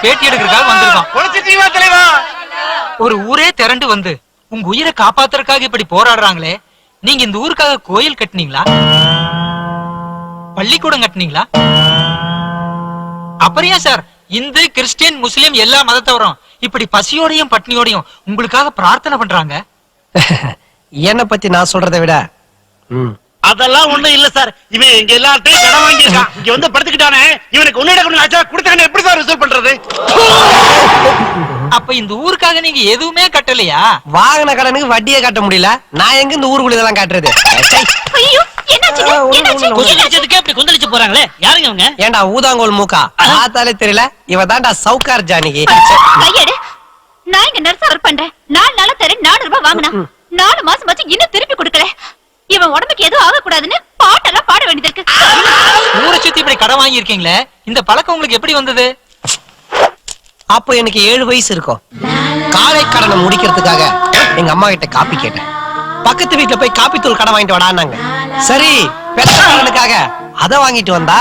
பேட்டி எடுக்கிறதுக்காக வந்திருக்கோம். ஒரு ஊரே திரண்டு வந்து உங்க உயிரை காப்பாத்துறதுக்காக இப்படி போராடுறாங்களே, நீங்க இந்த ஊருக்காக கோயில் கட்டினீங்களா, பள்ளிக்கூடம் கட்டினீங்களா? அப்படியா சார் இந்து கிறிஸ்டியன் முஸ்லிம் எல்லா மதத்தவரும் இப்படி பசியோடையும் பட்னியோடையும் உங்களுக்காக பிரார்த்தனை பண்றாங்க? என்ன பத்தி நான் சொல்றதை விட அதெல்லாம் ஒண்ணும் இல்ல சார். இவன் இங்க எல்லாத்தையும் கடன் வாங்கியிருக்கான். இங்க வந்து படுத்துக்கிட்டானே, இவனுக்கு கொடுத்தாங்க எப்படி சார் ரிசல்ட் பண்றது? அப்ப இந்த ஊருக்காக நீங்க எதுவுமே கட்டலையா? வாங்கின கடனுக்கு வட்டியே கட்ட முடியல. நான் எங்க இந்த ஊருக்குள்ள இதெல்லாம் காட்டுறது? ஏண்டா ஊதாங்கோல் மூக்கா பார்த்தாலே தெரியல, இவ தாண்டா சவுக்கார் ஜானகி. நான் இங்க நர்ஸ் ஒர்க் பண்றேன். 4 நாளா தரேன் 4 ரூபாய் வாங்கினா 4 மாசம் வச்சு இன்னும் திருப்பி கொடுக்கல. இவன் உடம்புக்கு எதுவும் ஆகக்கூடாதுன்னு பாட்டெல்லாம் பாட வேண்டியது இருக்கு. ஊரை சுத்தி இப்படி கடன் வாங்கி இருக்கீங்களே, இந்த பழக்கம் உங்களுக்கு எப்படி வந்தது? அப்போ எனக்கு 7 வயசு இருக்கும். காலை கடனை முடிக்கிறதுக்காக எங்க அம்மா கிட்ட காப்பி கேட்டேன். பக்கத்து வீட்டுல போய் காப்பி தூள் கடன் வாங்கிட்டு வாடான்னாங்க. சரி பெத்த கடனுக்காக அதை வாங்கிட்டு வந்தா,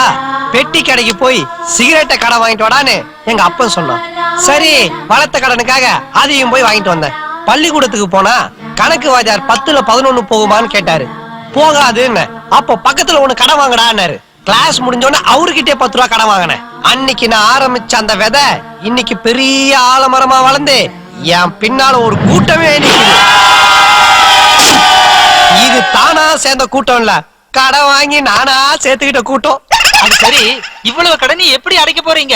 பெட்டி கடைக்கு போய் சிகரெட்டை கடன் வாங்கிட்டு வாடான்னு எங்க அப்பன் சொன்னான். சரி வளர்த்த கடனுக்காக அதையும் போய் வாங்கிட்டு வந்தேன். பள்ளிக்கூடத்துக்கு போனா கணக்கு வாத்தியார் 10ல 11 போகுமான்னு கேட்டாரு. போகாதுன்னு. அப்போ பக்கத்துல ஒண்ணு கடன் வாங்கடான்னாரு. கிளாஸ் முடிஞ்சோன்னு அவர்கிட்டே 10 ரூபா கடன் வாங்கினேன். அன்னைக்கு நான் ஆரம்பிச்ச அந்த விதை இன்னைக்கு பெரிய ஆலமரமா வளர்ந்து என் பின்னால ஒரு கூட்டமே நிக்குது. இது தானா சேர்ந்த கூட்டம் இல்ல, கடன் வாங்கி நானா சேர்த்துக்கிட்ட கூட்டம். அது சரி, இவ்வளவு கடனை எப்படி அடைக்க போறீங்க?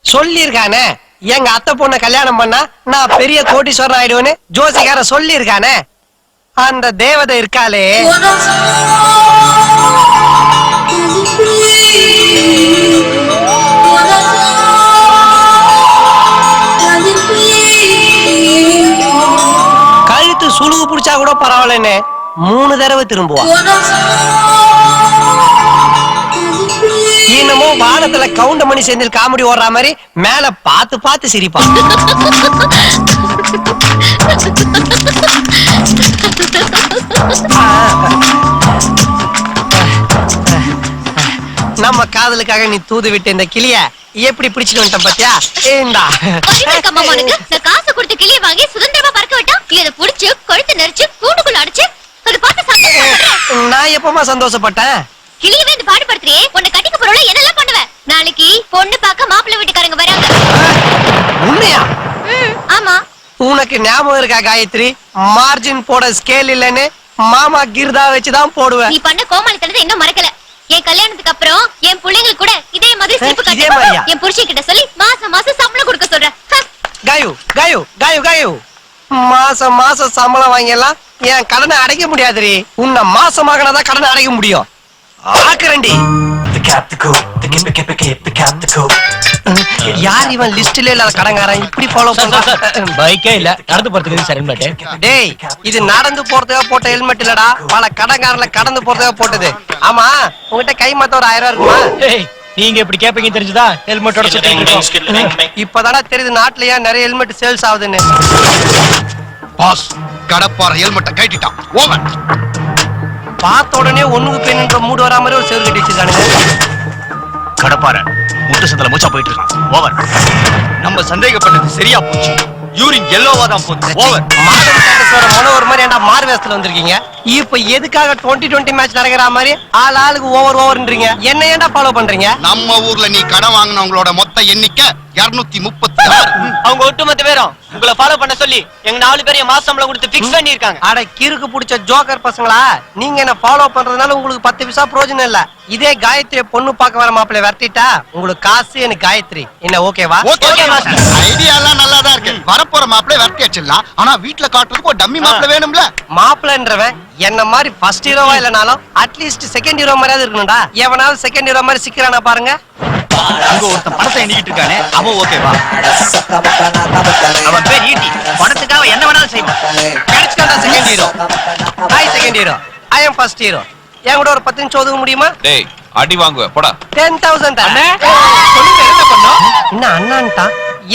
சொல்லிருக்கானே, எங்க அத்தை பொண்ண கல்யாணம் பண்ணா நான் பெரிய கோடீஸ்வரன் ஆயிடுவேன்னு ஜோசிகார சொல்லிருக்கானே. அந்த தேவதை இருக்காளே, கழுத்து சுழுகு புடிச்சா கூட பரவாயில்லன்னு 3 தடவை திரும்புவா. என்னமோ வானத்துல கவுண்டமணி செந்தில் காமெடி ஓடுற மாதிரி மேல பார்த்து பார்த்து சிரிப்பா. நம்ம காதலுக்காக நீ தூது விட்டு இந்த கிளிய எப்படி பிடிச்சிட்டு வந்துட்ட பாத்தியா? ஏண்டா நான் காசு கொடுத்து கிளிய வாங்கி சுதந்திரமா பறக்க விட்டா, இத புடிச்சு கழுத்து நெரிச்சு கூண்டுக்குள்ள அடைச்சு அது பார்த்து சந்தோஷப்பட்டேன். நான் எப்பமா சந்தோஷப்பட்டேன்? கிளியவே இந்த பாடுபடுத்துறியே, உன்னை கட்டிக்க போறவள என்னெல்லாம் பண்ணுவ? நாளைக்கு பொண்ணு பார்க்க மாப்பிள்ளை வீட்டுக்காரங்க வராங்க. உண்மையா? ஆமா. உனக்கு ஞாபகம் இருக்கா காயத்ரி, மார்ஜின் போட ஸ்கேல் இல்லன்னு மாமா கிர்தா வச்சுதான் போடுவேன். நீ பண்ண கோமாளித்தனத்தை இன்னும் மறக்கல. என் கல்யாணத்துக்கு அப்புறம் என் பிள்ளைங்களுக்கு கூட இதே மாதிரி சிரிப்பு காட்டுறேன். என் புருஷன் கிட்ட சொல்லி மாசம் மாசம் சம்பளம் கொடுக்க சொல்றேன். காயு காயு காயு காயு, மாசம் மாசம் சம்பளம் வாங்கியெல்லாம் என் கடனை அடைக்க முடியாதுரி. உன்னை மாசமாகனாதான் கடனை அடைக்க முடியும். ஆக்கரண்டி யார் இவன் லிஸ்ட்ல இல்லாத கடங்காரன் இப்படி ஃபாலோ பண்றான்? பைக்கே இல்ல, நடந்து போறதுக்கு சரி ஹெல்மெட். டேய், இது நடந்து போறதுக்காக போட்ட ஹெல்மெட் இல்லடா, பல கடங்காரல கடந்து போறதுக்காக போட்டது. ஆமா, உங்ககிட்ட கை மாத்த ஒரு 1000 ரூபாய் இருக்குமா? நீங்க இப்படி கேப்பீங்க தெரிஞ்சதா ஹெல்மெட்டோட சுத்தி இப்பதாடா தெரியுது நாட்டுல ஏன் நிறைய ஹெல்மெட் சேல்ஸ் ஆகுதுன்னு. பாஸ் கடப்பார ஹெல்மெட்டை கட்டிட்டான். ஓவர். பார்த்த உடனே ஒண்ணுக்கு பெண்ணுன்ற மூடு வரா மாதிரி ஒரு சேர் கட்டி வச்சிருக்கானுங்க. கடப்பார முட்டு சந்தல மூச்சா போயிட்டு இருக்கான். ஓவர். நம்ம சந்தேகப்பட்டது சரியா போச்சு. யூரின் எல்லோவா தான் போச்சு. ஓவர். மாடர்ன் டான்ஸோட மொன ஒரு மாதிரி ஏன்டா மாறு வேஷத்துல வந்திருக்கீங்க? இப்ப எதுக்காக 2020 மேட்ச் நடக்கிற மாதிரி ஆளுக்கு ஓவர்ன்றீங்க? என்ன ஏன்டா ஃபாலோ பண்றீங்க? நம்ம ஊர்ல நீ கடன் வாங்குனவங்களோட மொத்த எண்ணிக்கை 236. அவங்க ஒட்டுமொத்த பேரும் உங்களை ஃபாலோ பண்ண சொல்லி எங்க 4 பேரையும் மாசம் சம்பளம் கொடுத்து பிக்ஸ் பண்ணி இருக்காங்க. அட கிறுக்கு புடிச்ச ஜோக்கர் பசங்களா, நீங்க என்ன ஃபாலோ பண்றதுனால உங்களுக்கு 10 பைசா பிரயோஜனம் இல்ல. இதே காயத்ரி பொண்ணு பார்க்க வர மாப்பிள்ளை விரட்டிட்டா உங்களுக்கு காசு, எனக்கு காயத்ரி. என்ன ஓகேவா? Okay master. ஐடியா எல்லாம் நல்லா தான் இருக்கு. வரப்போற மாப்பிள்ளை விரட்டி அடிச்சிடலாம். ஆனா வீட்ல காட்டுறதுக்கு ஒரு டம்மி மாப்பிள்ளை வேணும்ல. மாப்பிள்ளைன்றவன் என்ன மாதிரி ஃபர்ஸ்ட் ஹீரோவா இல்லனாலும் அட்லீஸ்ட் செகண்ட் ஹீரோ மாதிரியாவது இருக்கணும்டா. எவனாவது செகண்ட் ஹீரோ மாதிரி சிக்கிறானா பாருங்க. அங்க ஒருத்தன் படத்தை எண்ணிக்கிட்டு இருக்கானே, அவன் ஓகேவா? அவன் பேர் ஈட்டி. படத்துக்காக என்ன வேணாலும் செய்வோம். கிடைச்சிட்டா second hero. Hi second hero. I am first hero. என் கூட ஒரு 10 நிமிஷம் ஒதுங்க முடியுமா? டேய் அடி வாங்குவ போடா. 10,000 தரேன். சொல்லுங்க என்ன பண்ணோம்? என்ன அண்ணான்டா?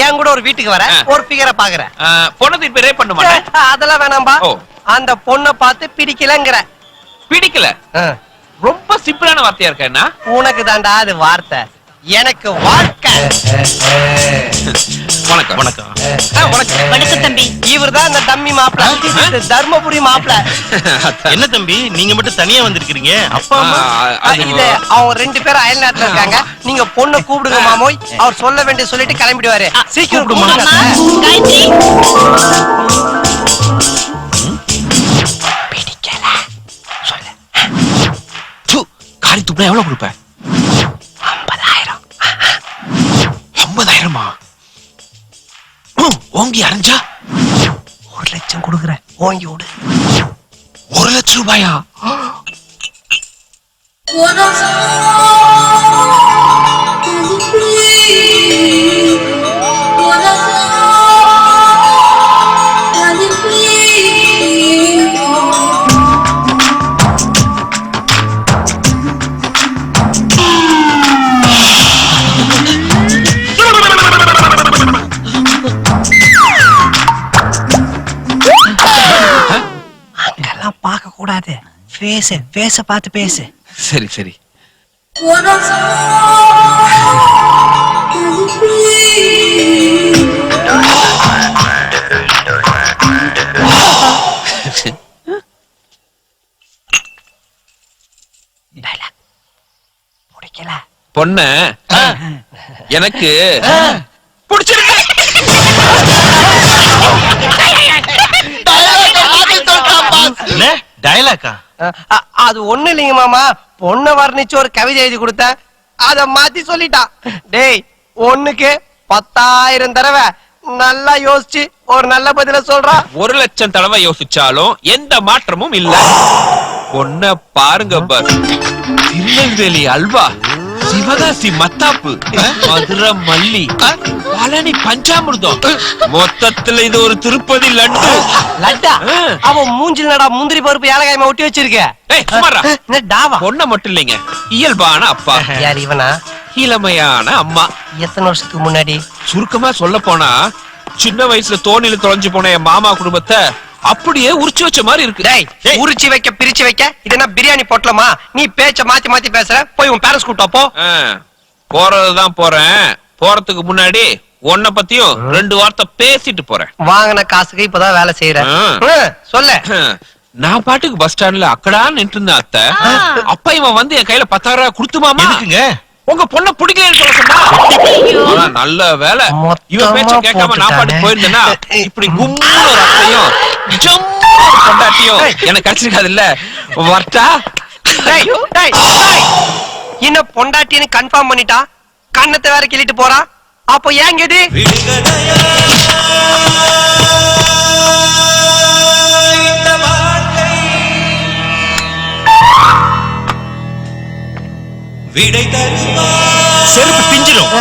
என் கூட ஒரு வீட்டுக்கு வர ஒரு ஃபிகரை பாக்குறேன். பொண்ணு திருப்பி ரேப் பண்ண மாட்டேன். அதெல்லாம் வேணாம்பா. ஓ. அந்த பொண்ணை பார்த்து பிடிக்கலங்கிற. பிடிக்கல. ரொம்ப சிம்பிளான வார்த்தையா இருக்கா என்ன? உனக்கு தாண்டா அது வார்த்தை, எனக்கு வாழ்க்கை. வணக்கம் வணக்கம். வணக்கம் தம்பி. இவர்தான் இந்த டம்மி மாப்பிள, தர்மபுரி மாப்பிள. என்ன தம்பி நீங்க மட்டும் தனியா வந்திருக்கீங்க? அப்பா அம்மா இது அவங்க 2 பேரும் அயல் நாட்டுல இருக்காங்க. நீங்க பொண்ணை கூப்பிடுங்க மாமோய். அவர் சொல்ல வேண்டிய சொல்லிட்டு கிளம்பிடுவாரு. சீக்கிரம் கூப்பிடுங்க. காயத்ரி பிடிக்கல சொல்லு. காரி துப்புனா எவ்வளவு கொடுப்ப? 50,000. 50,000மா? ஓங்கி அரைஞ்சா 1 லட்சம் கொடுக்குறேன், ஓங்கி விடு. 1 லட்சம் ரூபாயா? அங்கெல்லாம் பார்க்க கூடாது. பேச பார்த்து பேசு. சரி சரி. பிடிக்கல. பொண்ண எனக்கு பிடிச்சிருக்கு. டயலாக்கா? அது ஒண்ணு இல்லைங்க மாமா. பொண்ணை வர்ணிச்சு ஒரு கவிதை எழுதி கொடுத்த, அத மாத்தி சொல்லிட்டான். டேய், ஒண்ணுக்கு 10,000 தடவை நல்லா யோசிச்சு ஒரு நல்ல பதில சொல்றா. 1 லட்சம் தடவை யோசிச்சாலும் எந்த மாற்றமும் இல்ல. பொண்ண பாருங்க பஸ். திருநெல்வேலி அல்வா, சிவகாசி மத்தாப்பு, மதுரை மல்லி, பழனி பஞ்சாமிர்தம், மொத்தத்துல இது ஒரு திருப்பதி லட்டு. லட்டா? அவன் மூஞ்சில் நடா முந்திரி பருப்பு ஏலக்காயமா ஒட்டி வச்சிருக்க. ஏய், சும்மாடா. என்ன டாவா? பொண்ண மட்டும் இல்லைங்க, இயல்பான அப்பா, யார் இவனா? இளமையான அம்மா. எத்தனை வருஷத்துக்கு முன்னாடி? சுருக்கமா சொல்ல போனா சின்ன வயசுல தோணில தொலைஞ்சு போன என் மாமா குடும்பத்தை அப்படியே உரிச்சு வச்ச மாதிரி இருக்கு. டேய், உரிச்சு வைக்க பிரிச்சு வைக்க இது என்ன பிரியாணி போட்டலமா? நீ பேச்ச மாத்தி மாத்தி பேசுற. போய் உன் பேரண்ட்ஸ் கூட்டா போ. போறதுதான் போறேன். போறதுக்கு முன்னாடி உன்னை பத்தியும் 2 வார்த்தை பேசிட்டு போறேன். வாங்கின காசுக்கு இப்பதான் வேலை செய்யறேன். சொல்லு. நான் பாட்டுக்கு பஸ் ஸ்டாண்ட்ல அக்கடா நின்று இருந்தேன் அத்தை. அப்ப இவன் வந்து என் கையில 10,000 ரூபாய் கொடுத்துமாமா. உங்க பொண்ண பிடிக்கலன்னு சொல்ல சொன்னா. ஆனா நல்ல வேலை இவன் பேச்ச கேட்காம நான் பாட்டுக்கு போயிருந்தேன்னா இப்படி கும்முன்னு ஒரு அத்தையும் ஜம்முன்னு ஒரு பொண்டாட்டியும் எனக்கு கிடைச்சிருக்காது இல்ல. வரட்டா? இன்னும் பொண்டாட்டின்னு கன்ஃபார்ம் பண்ணிட்டா, கண்ணத்தை வேற கிள்ளிட்டு போறா. அப்போ ஏன் கேது? செருப்பு பிஞ்சிரும்.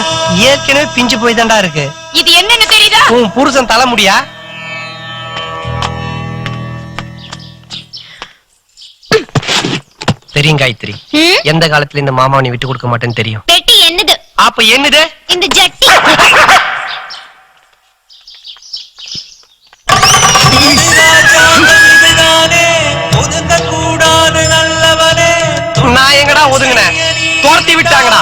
ஏற்கனவே பிஞ்சு போய் தாண்டா இருக்கு. இது என்னன்னு தெரியுதா? உன் புருஷன் தலைமுடியா? தெரியும் காயத்ரி. எந்த காலத்துல இந்த மாமாவை நீ விட்டு கொடுக்க மாட்டேன்னு தெரியும். பெட்டி என்னது? அப்ப என்னது? இந்த ஜட்டி. நான் எங்கடா ஒதுங்கினேன்? துரத்தி விட்டாங்கடா.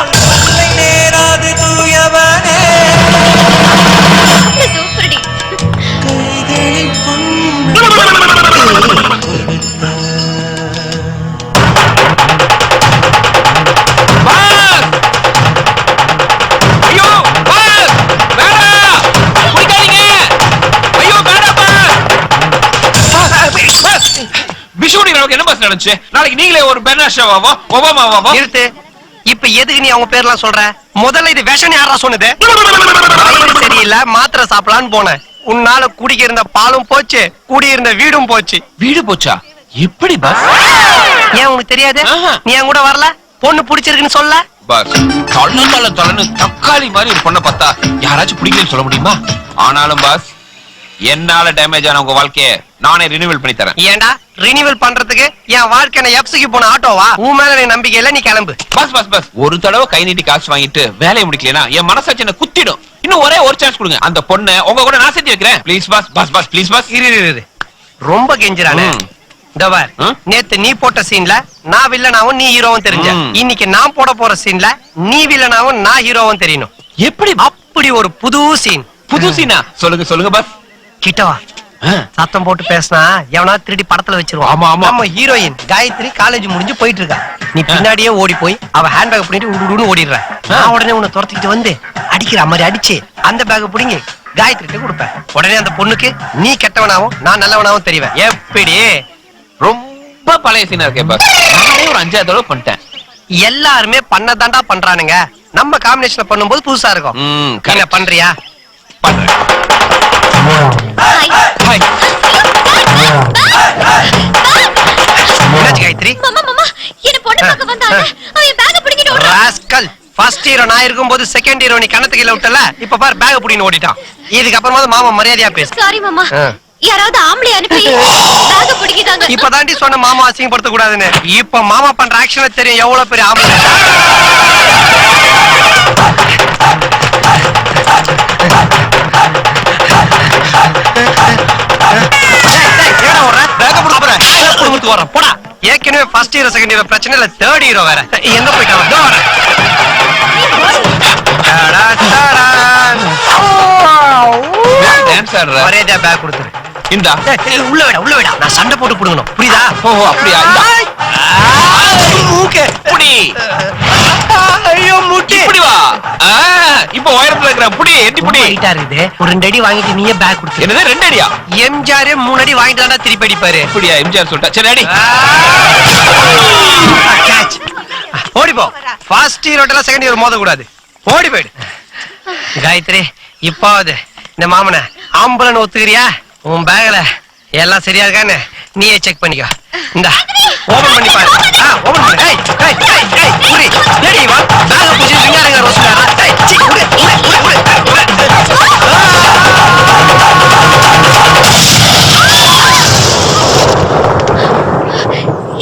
சூப்பர்டி. ஐயோ பாஸ் வேணா குடிக்காதீங்க. ஐயோ வேணா பாஸ். பிஷோடி நமக்கு என்ன பாஸ் நடந்துச்சு? நாளைக்கு நீங்களே ஒரு பெர்னாஷாவாவோ ஒபாமாவாவோ. நிறுத்து. இப்ப எதுக்கு நீ அவங்க பேர்லாம் சொல்ற? முதல்ல இது விஷம் யாரா சொன்னது? வயிறு சரியில்லை, மாத்திரை சாப்பிடலான்னு போனேன். உன்னால குடிக்க இருந்த பாலும் போச்சு, குடியிருந்த வீடும் போச்சு. வீடு போச்சா? எப்படி பாஸ்? ஏன் உனக்கு தெரியாது? நீ என் கூட வரல? பொண்ணு பிடிச்சிருக்குன்னு சொல்ல? பாஸ் தொலைன்னு தக்காளி மாதிரி ஒரு பொண்ணை பார்த்தா யாராச்சும் பிடிக்கலன்னு சொல்ல முடியுமா? ஆனாலும் பாஸ் என்னால டேமேஜ் ஆன உங்க வாழ்க்கைய நானே ரினிவல் பண்ணி தரேன். ஏண்டா ரினிவல் பண்றதுக்கு என் வாழ்க்கை எப்சிக்கு போன ஆட்டோவா? உன் மேல எனக்கு நம்பிக்கை இல்ல, நீ கிளம்பு. பஸ் பஸ் பஸ் ஒரு தடவை கை நீட்டி காசு வாங்கிட்டு வேலையை முடிக்கலனா என் மனசாட்சி என்ன குத்திடும். இன்னும் ஒரே ஒரு சான்ஸ் கொடுங்க. அந்த பொண்ணை உங்க கூட நான் சேர்த்து வைக்கிறேன். Please bus bus bus please bus. இரு ரொம்ப கெஞ்சுறானே. டவர் நேத்து நீ போட்ட சீன்ல நான் வில்லனாவும் நீ ஹீரோவும் தெரிஞ்ச. இன்னைக்கு நான் போட போற சீன்ல நீ வில்லனாவும் நான் ஹீரோவும் தெரியணும். எப்படி அப்படி ஒரு புது சீன். புது சீனா? சொல்லுங்க சொல்லுங்க பஸ். கிட்டவா சத்தம் போட்டு பேசினா எவனா திருடி படத்துல வச்சிருவான். ஆமா ஆமா. நம்ம ஹீரோயின் காயத்ரி காலேஜ் முடிஞ்சு போயிட்டு இருக்கா. நீ பின்னாடியே ஓடி போய் அவ ஹேண்ட் பேக் பண்ணிட்டு உடுன்னு ஓடிடுற. நான் உடனே உன்னை துரத்திக்கிட்டு வந்து அடிக்கிற மாதிரி அடிச்சு அந்த பேக் புடிங்கி காயத்ரிட்ட கொடுப்பேன். உடனே அந்த பொண்ணுக்கு நீ கெட்டவனாவும் நான் நல்லவனாவும் தெரிவேன். எப்படி? ரொம்ப பழைய சீனா இருக்கே பஸ். நானே ஒரு 5 தடவை பண்ணிட்டேன். எல்லாருமே பண்ணதாண்டா பண்றானுங்க. நம்ம காம்பினேஷன்ல பண்ணும்போது புதுசா இருக்கும். என்ன பண்றியா? பண்றேன். ஹாய். என்னாச்சு காயத்ரி? மாமா மாமா என்ன பொண்ணு பார்க்க வந்தாங்க. அவன் பேக் பிடிக்கிட்டு ஓடுறான். ராஸ்கல். ஃபர்ஸ்ட் ஹீரோ நான் இருக்கும்போது செகண்ட் ஹீரோ நீ கண்ணத்துக்கு கீழ விட்டல. இப்ப பாரு பேக் புடின்னு ஓடிட்டான். இதுக்கு அப்புறமா மாமா மரியாதையா பேசு. சாரி மாமா. யாராவது ஆம்பளை அனுப்பி பேக் பிடிக்கிட்டாங்க. இப்பதாண்டி சொன்ன மாமா அசிங்கப்படுத்த கூடாதுன்னு. இப்ப மாமா பண்ற ஆக்ஷன் தெரியும் எவ்வளவு பெரிய ஆம்பளை. போடா. ஏற்கனவே ஃபர்ஸ்ட் ஹீரோ செகண்ட் ஹீரோ பிரச்சனை இல்ல, தேர்ட் ஹீரோ வேற. எங்க போயிட்டான்? டான்ஸ் ஆடுற. மரியாதையா பேக் கொடுத்துரு. இந்தா. உள்ள விடா. நான் சண்டை போட்டு புடுங்கணும். புரியுதா? ஓ அப்படியா? ஓகே. புடி. ஐயோ முட்டி. இப்படி வா. இப்போ உயரத்துல இருக்கற புடி. எட்டி புடி. ஹைட்டா இருக்குது. ஒரு 2 அடி வாங்கிட்டு நீயே பேக் கொடுத்து. என்னது 2 அடியா? எம்ஜிஆர் 3 அடி வாங்கிட்டு தான திருப்பி அடிப்பாரு. அப்படியா? எம்ஜிஆர் சொல்லிட்டா. சரி அடி. கேட்ச். ஓடி போ. ஃபர்ஸ்ட் ஹீரோட்டல செகண்ட் ஹீரோ மோத கூடாது. ஓடி போய்டு. காயத்ரி இப்பாவது இந்த மாமனை ஆம்பளன்னு ஒத்துக்கிறியா? உன் பேக்ல எல்லாம் சரியா இருக்கான்னு நீயே செக் பண்ணிக்கோ. இந்தா ஓபன் பண்ணி பாரு. ஓபன் பண்ணு. ஏய் ஏய் ஏய் ஏய் புடி. ஏடி வா. பேக் புடி விங்காரங்க ரோஸ்டா. ஏய் சி புடி.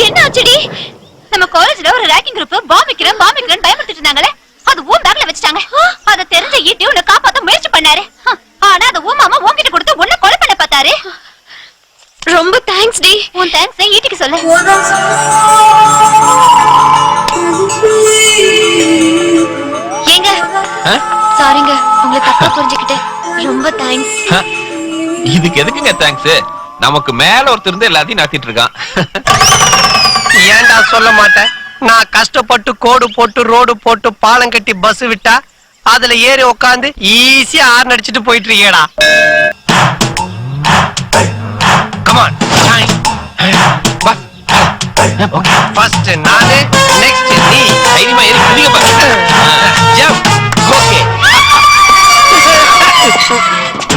என்ன ஆச்சுடி? நம்ம காலேஜ்ல ஒரு ரேக்கிங் குரூப் பாம் வைக்கிறேன் பயமுறுத்திட்டு இருந்தாங்களே, அது ஊம் பேக்ல வச்சிட்டாங்க. அத தெரிஞ்ச ஈட்டி உன்னை காப்பாத்த முயற்சி பண்ணாரு. ஆனா அத ஊம் மாமா உன்கிட்ட கொடுத்து உன்னை கொலை பண்ண பார்த்தாரு. ரொம்ப தேங்க்ஸ் டி. உன் தேங்க்ஸ் ஈட்டிக்கு சொல்லு. ஏங்க சாரிங்க, உங்களை தப்பா புரிஞ்சுக்கிட்டேன். ரொம்ப தேங்க்ஸ். இதுக்கு எதுக்குங்க தேங்க்ஸ்? நமக்கு மேல ஒருத்தர் இருந்து எல்லாத்தையும் நடத்திட்டு இருக்கான். ஏன்டா சொல்ல மாட்டேன்? நான் கஷ்டப்பட்டு கோடு போட்டு ரோடு போட்டு பாலம் கட்டி பஸ் விட்டா அதுல ஏறி உட்காந்து ஈஸியா ஆர்ன் அடிச்சிட்டு போயிட்டு இருக்கேடா. கமான். பஸ். ஓகே. ஃபர்ஸ்ட் நானு, நெக்ஸ்ட் நீ. தைரியமா ஏறி குதிங்க பாருங்க. ஜம்ப். ஓகே.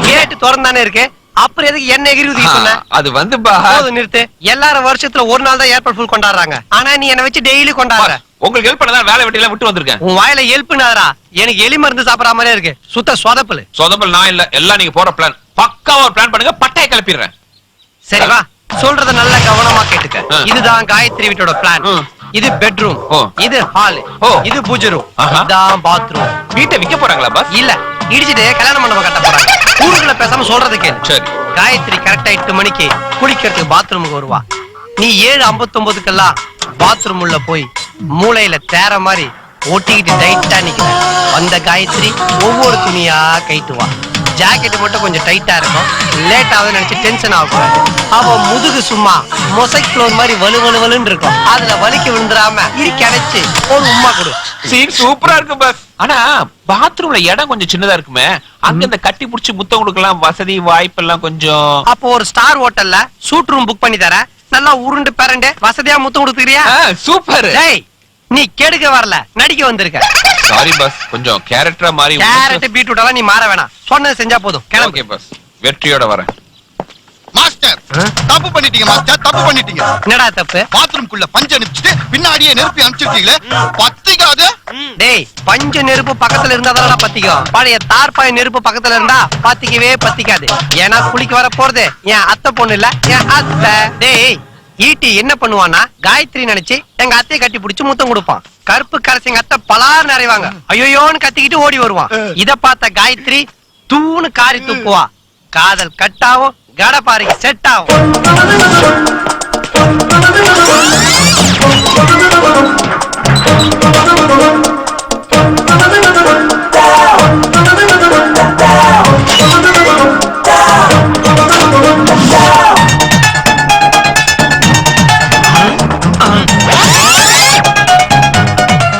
கேட் திறந்தானே இருக்கு. அப்புறம் எதுக்கு என்ன எகிரி ஊதி சொன்ன? அது வந்து பா. போதும் நிறுத்து. எல்லாரும் வருஷத்துல ஒரு நாள் தான் ஏர்போர்ட் ஃபுல் கொண்டாடுறாங்க. ஆனா நீ என்ன வச்சு டெய்லி கொண்டாடுற. உங்களுக்கு ஹெல்ப் பண்ணதான் வேலை வெட்டில விட்டு வந்திருக்கேன். உன் வாயில ஹெல்ப்னாதரா? எனக்கு எலி மருந்து சாப்பிடுற மாதிரியே இருக்கு. சுத்த சொதப்பல். சொதப்பல் நான் இல்ல, எல்லாம் நீங்க போற பிளான். பக்காவா ஒரு பிளான் பண்ணுங்க, பட்டைய கிளப்பிடுறேன். சரி வா, சொல்றத நல்லா கவனமா கேட்டுக்க. இதுதான் காயத்ரி வீட்டோட பிளான். இது பெட்ரூம், இது ஹால், இது பூஜை ரூம், இதான் பாத்ரூம். வீட்டை விக்க போறாங்களா பாஸ்? இல்ல, இடிச்சிட்டு கல்யாண மண்டபம் கட்ட போறாங்க. ஊருக்குள்ள பேசாம சொல்றது கேளு. சரி. காயத்ரி கரெக்டா 8 மணிக்கு குளிக்கிறதுக்கு பாத்ரூமுக்கு வருவா. நீ 7:59க்கெல்லாம் பாத்ரூம் உள்ள போய் மூளையில தேர மாதிரி ஒட்டிக்கிட்டு டைட்டா நிக்கிற. அந்த காயத்ரி ஒவ்வொரு துணியா கைட்டுவா. ஜாக்கெட் மட்டும் கொஞ்சம் டைட்டா இருக்கும். லேட் ஆகுதுன்னு நினைச்சு டென்ஷன் ஆகக்கூடாது. அவ முதுகு சும்மா மொசைக் ஃப்ளோர் மாதிரி வலுவலுன்னு இருக்கும். அதுல வலிக்கு விழுந்துடாம இறுக்கி அடைச்சு ஒரு உம்மா கொடு. சீன் சூப்பரா இருக்கு பாஸ். ஆனா பாத்ரூம்ல இடம் கொஞ்சம் சின்னதா இருக்குமே, அங்க இந்த கட்டி புடிச்சு முத்தம் கொடுக்கலாம் வசதி வாய்ப்பு எல்லாம் கொஞ்சம். அப்போ ஒரு ஸ்டார் ஹோட்டல்ல சூட் ரூம் புக் பண்ணி தர. நல்லா உருண்டு பேரண்டு வசதியா முத்தம் கொடுத்துக்கிறியா? சூப்பர். டேய், நீ கெடுக்க வரல, நடிக்க வந்திருக்க. சாரி பாஸ், கொஞ்சம் கேரக்டரா மாறி. கேரட் பீட்ரூட் எல்லாம் நீ மாற வேணாம். சொன்னது செஞ்சா போதும். ஓகே பாஸ், வெற்றியோட வரேன். மாஸ்டர் தப்பு பண்ணிட்டீங்க மாஸ்டர், தப்பு பண்ணிட்டீங்க. என்னடா தப்பு? பாத்ரூம்குள்ள பஞ்சு அனுப்பிச்சிட்டு பின்னாடியே நெருப்பி அனுப்பிச்சிருக்கீங்களே, பத்திக்காது. டேய், பஞ்சு நெருப்பு பக்கத்துல இருந்தா தான் பத்திக்கும். பழைய தார்பாய் நெருப்பு பக்கத்துல இருந்தா பத்திக்கவே பத்திக்காது. ஏன்னா குளிக்க வர போறது என் அத்தை பொண்ணு இல்ல, என் அத்தை. டேய், ஈட்டி என்ன பண்ணுவான்னா காயத்ரி நினைச்சு எங்க அத்தையை கட்டி பிடிச்சு முத்தம் கொடுப்பான். கருப்பு கரைசி எங்க அத்தை பலார் நிறைவாங்க. ஐயோன்னு கத்திக்கிட்டு ஓடி வருவான். இத பார்த்த காயத்ரி தூணு காரி துப்புவா. காதல் கட்டாவும், கடப்பாறைக்கு செட் ஆகும்.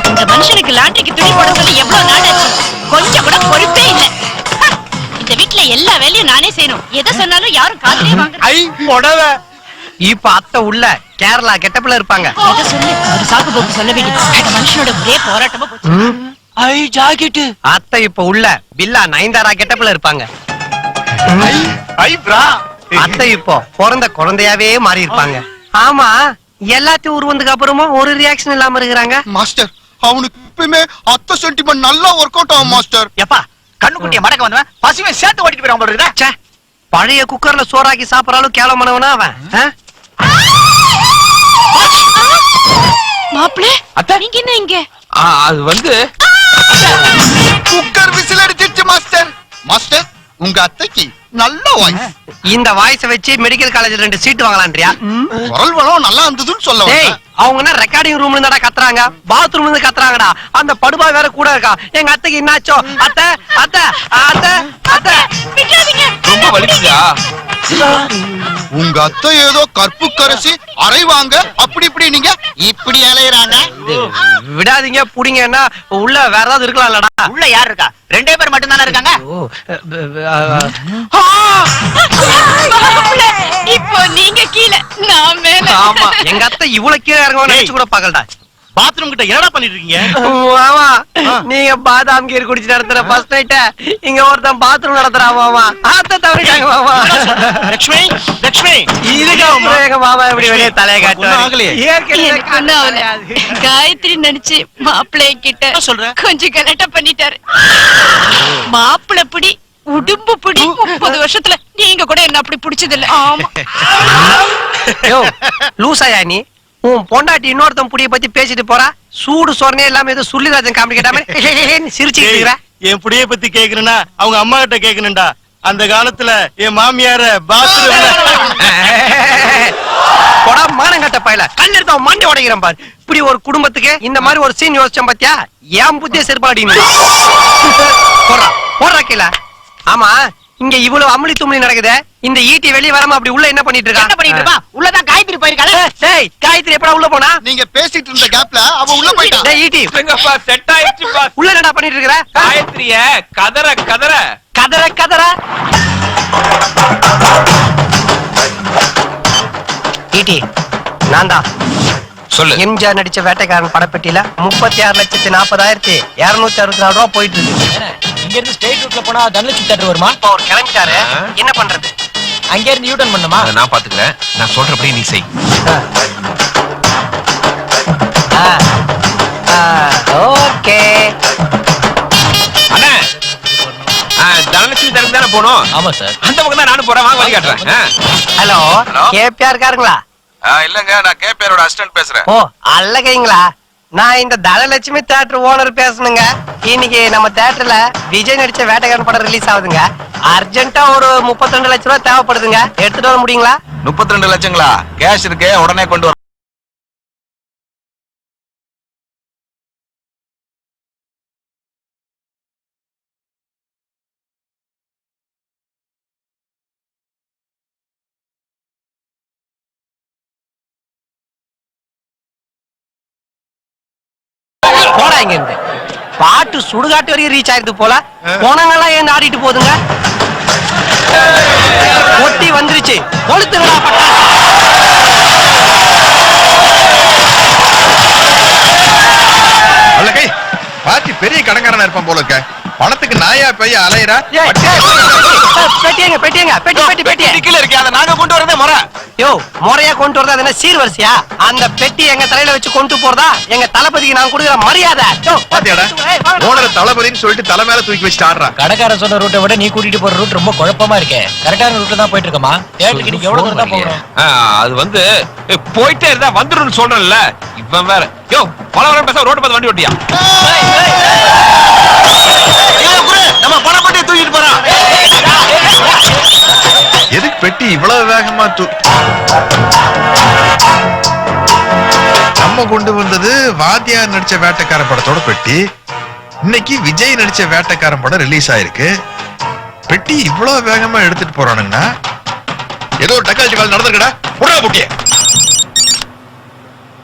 இந்த மனுஷனுக்கு லாண்டரிக்கு துணி போட சொல்லி எவ்வளவு நாடாச்சு, கொஞ்சம் கூட பொறுப்பே இல்ல. இந்த வீட்ல எல்லா வேலையும் நானே செய்யணும். எதை சொன்னாலும் யாரும் காதுலயே வாங்க. ஐ புடவை. இப்ப அத்தை உள்ள கேரளா கெட்டப்புல இருப்பாங்க. எதை சொல்லு, ஒரு சாக்கு போக்கு சொல்ல வேண்டியது. இந்த மனுஷனோட ஒரே போராட்டமா போச்சு. ஐ ஜாக்கெட். அத்தை இப்ப உள்ள பில்லா நயன்தாரா கெட்டப்புல இருப்பாங்க. ஐ பிரா. அத்தை இப்போ பிறந்த குழந்தையாவே மாறி இருப்பாங்க. ஆமா, எல்லாத்தையும் உருவந்துக்கு அப்புறமும் ஒரு ரியாக்ஷன் இல்லாம இருக்கிறாங்க. மாஸ்டர், அவனுக்கு எப்பயுமே அத்தை சென்டிமெண்ட் நல்லா ஒர்க் அவுட் ஆகும் மாஸ்டர். எப்பா கண்ணுக்குட்டிய மடக்க வந்தவன் பசுவை சேர்த்து ஓட்டிட்டு போயிடும் போல இருக்குதா? ச்சே, பழைய குக்கர்ல சோறாக்கி சாப்பிடறாலும் கேவலமானவனா அவன். மாப்பிள, அத்தை. நீங்க என்ன இங்க? அது வந்து குக்கர் விசில் அடிச்சிருச்சு மாஸ்டர். மாஸ்டர், உங்க அத்தைக்கு நல்ல வாய்ஸ். இந்த வாய்ஸ வச்சு மெடிக்கல் காலேஜ்ல 2 சீட் வாங்கலான்றியா? குரல் வளம் நல்லா இருந்ததுன்னு சொல்ல டேய், வந்தேன். அவங்க என்ன ரெக்கார்டிங் ரூம்ல இருந்தாடா கத்துறாங்க, பாத்ரூம்ல இருந்து கத்துறாங்கடா. அந்த படுபா வேற கூட இருக்கா. எங்க அத்தைக்கு என்னாச்சோ? அத்தை அத்தை அத்தை அத்தை. விட்டுறாதீங்க. ரொம்ப வலிக்குதா? உங்க அத்தை ஏதோ கற்பு கரைசி அரைவாங்க, அப்படி இப்படி நீங்க இப்படி அலையறாங்க. விடாதீங்க, புடிங்கன்னா உள்ள வேற ஏதாவது இருக்கலாம்லடா. உள்ள யார் இருக்கா? 2 பேர் மட்டும் தானே இருக்காங்க. மாப்பிள, இப்போ நீங்க கீழே, நான் மேல. ஆமா, எங்க அத்தை இவ்வளவு கீழே இறங்குவான்னு நினைச்சு கூட பாக்கலடா. பாத்ரூம் கிட்ட என்னடா பண்ணிட்டு இருக்கீங்க? மாமா, நீங்க பாதாம் கீர் குடிச்சு நடத்துற ஃபர்ஸ்ட் நைட்ட இங்க ஒருத்தன் பாத்ரூம் நடத்துறா மாமா. அத்தை தவறிட்டாங்க மாமா. லட்சுமி, லட்சுமி. இதுக்கு அப்புறம் எங்க மாமா இப்படி வெளியே தலையை ஒண்ணும் ஆகலையே. காட்டுவாரு. எனக்கு ஒண்ணும் ஆகல. காயத்ரி நினைச்சு மாப்பிள்ளை கிட்ட என்ன சொல்ற? கொஞ்சம் கலட்ட பண்ணிட்டாரு. மாப்பிள்ளை பிடி, உடும்பு பிடி. 30 வருஷத்துல நீங்க கூட என்ன அப்படி பிடிச்சது இல்ல. ஆமா. யோ, லூசாயா நீ? உன் பொண்டாட்டி இன்னொருத்தன் புடிய பத்தி பேசிட்டு போறா. சூடு சொரணே இல்லாம ஏதோ சுள்ளிராஜன் காமெடி கேட்டாம சிரிச்சுட்டு இருக்கிற. என் புடிய பத்தி கேக்குறேன்னா அவங்க அம்மா கிட்ட கேட்கணும்டா. அந்த காலத்துல என் மாமியார பாத்ரூம்ல போடா மானங்கட்ட பயல, கல் எடுத்த மண்டை உடைக்கிறேன் பாரு. இப்படி ஒரு குடும்பத்துக்கு இந்த மாதிரி ஒரு சீன் யோசிச்சேன் பாத்தியா? ஏன் புத்திய செருப்பாடி போடுறா போடுறா கீழ. ஆமா, இங்க இவ்வளவு அமளி தும்மளி நடக்குது. இந்த ஈட்டி வெளிய வராம அப்படி உள்ள என்ன பண்ணிட்டு என்ன பண்ணிட்டு இருக்கா? இருப்பா? உள்ளதான் காயத்ரி போயிருக்காளே. டேய், காயத்ரி எப்படா உள்ள போனா? நீங்க பேசிட்டு இருந்த கேப்ல அவ உள்ள போயிட்டா. டேய் ஈட்டி, எங்கப்பா செட் ஆயிடுச்சுப்பா. உள்ள என்னடா பண்ணிட்டு இருக்கற? காயத்ரிய கதற கதற கதற கதற. ஈட்டி, நான்தா. சொல்லு. எம்ஜிஆர் நடிச்ச வேட்டைக்காரன் படப்பெட்டியில 36,40,264 ரூபாய் போயிட்டு இருக்கு. இங்க இருந்து ஸ்ட்ரெயிட் ரூட்ல போனா தனலட்சுமி தியேட்டர் வருமா? இப்ப அவர் கிளம்பிட்டாரு, என்ன பண்றது? அங்க இருந்து யூ டர்ன் பண்ணுமா? அதை நான் பாத்துக்கிறேன். நான் சொல்றபடி நீ செய். ஓகே. அண்ணே, தனலட்சுமி தரப்பு தானே போனோம்? ஆமா சார். அந்த பக்கம் தான் நானும் போறேன். வாங்க வழி காட்டுறேன். ஹலோ, கேபிஆர் இருக்காருங்களா? இல்லங்க, நான் கேபிஆரோட அசிஸ்டன்ட் பேசுறேன். ஓ, அல்லகைங்களா? நான் இந்த தனலட்சுமி தியேட்டர் ஓனர் பேசணுங்க. இன்னைக்கு நம்ம தியேட்டர்ல விஜய் நடிச்ச வேட்டைக்காரன் படம் ரிலீஸ் ஆகுதுங்க. அர்ஜென்ட்டா ஒரு 32 லட்சம் ரூபாய் தேவைப்படுதுங்க. எடுத்துட்டு வர முடியுங்களா? 32 லட்சங்களா? கேஷ் இருக்கு, உடனே கொண்டு வர. போடா இங்க இருந்து. பாட்டு சுடுகாட்டு வரைக்கும் ரீச் ஆயிருக்கு போல. போனங்கெல்லாம் ஏன் ஆடிட்டு போதுங்க? ஒட்டி வந்துருச்சு. கொளுத்துங்கடா பட்டாசு. அல்லகை, பாட்டி பெரிய கடங்காரனா இருப்பான் போல இருக்க. பணத்துக்கு நாயா பைய அலையறா. ஏய், பெட்டியங்க பெட்டியங்க பெட்டி பெட்டி பெட்டி. கீழ இருக்கே, அதை நாங்க கொண்டு வரதே முறை. யோ முறையா கொண்டு வரதா என்ன சீர்வரிசையா? அந்த பெட்டி எங்க தலையில வச்சு கொண்டு போறதா எங்க தளபதிக்கு நான் கொடுக்குற மரியாதை. பாத்தியாடா ஓனர் தளபதின்னு சொல்லிட்டு தலை மேல தூக்கி வச்சுட்டு ஆடுறான். கடைக்காரன் சொன்ன ரூட்டை விட நீ கூட்டிட்டு போற ரூட் ரொம்ப குழப்பமா இருக்கே. கரெக்டான ரூட்ல தான் போயிட்டு இருக்கமா? தியேட்டருக்கு நீ எவ்வளவு தூரம் தான் போறோம்? அது வந்து போயிட்டே இருந்தா வந்துருன்னு சொல்றேன்ல. இவன் வேற யோ பலவரம் பேச ரோட் பார்த்து வண்டி ஓட்டியா? நம்ம பணப்பட்டியை தூக்கிட்டு போறான். எதுக்கு பெட்டி இவ்வளவு வேகமா நம்ம கொண்டு வந்தது வாத்தியார் நடிச்ச வேட்டைக்காரன் படத்தோட பெட்டி. இன்னைக்கு விஜய் நடிச்ச வேட்டைக்காரன் படம் ரிலீஸ் ஆயிருக்கு. பெட்டி இவ்வளவு வேகமா எடுத்துட்டு போறானுங்கன்னா ஏதோ ஒரு டக்கால் டக்கால் நடந்துருக்கடா. புடா புட்டிய.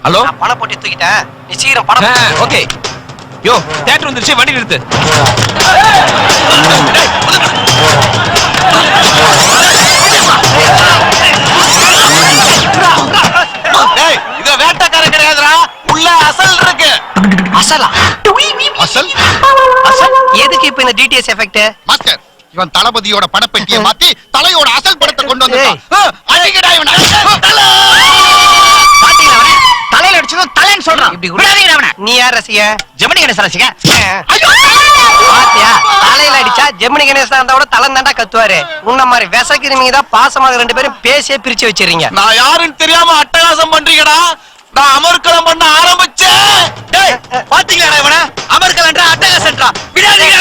ஹலோ பணம் போட்டு தூக்கிட்டேன். நீ சீக்கிரம் பணம். ஓகே யோ தியேட்டர் வந்துருச்சு வண்டி நிறுத்து. இது வேட்டைக்காரன் கிடையாதுடா. உள்ள அசல் இருக்கு. அசலா? அசல் அசல் எதுக்கு இப்ப இந்த டிடிஎஸ் எஃபெக்ட்? மாஸ்டர் இவன் தளபதியோட பணப்பெட்டியை மாத்தி தலையோட அசல் படத்தை கொண்டு வந்துட்டான். அடிக்கடா இவனை. பாத்தீங்களா அவனை? தலையில அடிச்சதும் தலைன்னு சொல்றான். இப்படி விடாதீங்க அவனை. நீ யார் ரசிக? ஜெமினி கணேசன் ரசிக. பாத்தியா தலையில அடிச்சா ஜெமினி கணேசன் இருந்தா கூட தலை தாண்டா கத்துவாரு. உன்ன மாதிரி விசக்கிருமீங்க தான் பாசமாக ரெண்டு பேரும் பேசியே பிரிச்சு வச்சிருக்கீங்க. நான் யாருன்னு தெரியாம அட்டகாசம் பண்றீங்கடா. நான் அமர்க்களம் பண்ண ஆரம்பிச்சேன். டேய் பாத்தீங்களா இவனை? அமர்க்களம்ன்றா அட்டகாசம்ன்றா. விடாதீங்க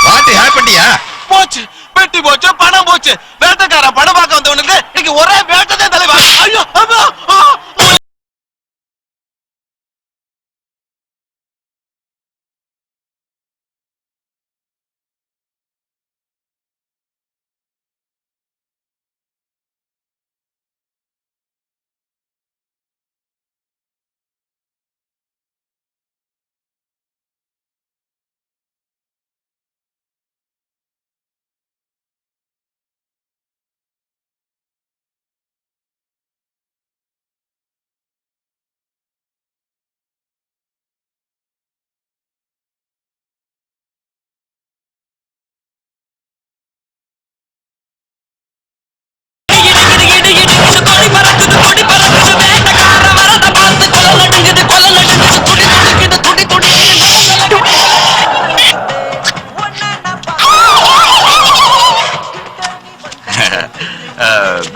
பாட்டி ஹேப்பண்டியா? போச்சு பெட்டி போச்சு பணம் போச்சு. வேட்டைக்கார பணம் பார்க்க வந்தவனுக்கு இன்னைக்கு ஒரே வேட்டதே தலைவா. ஐயோ அம்மா.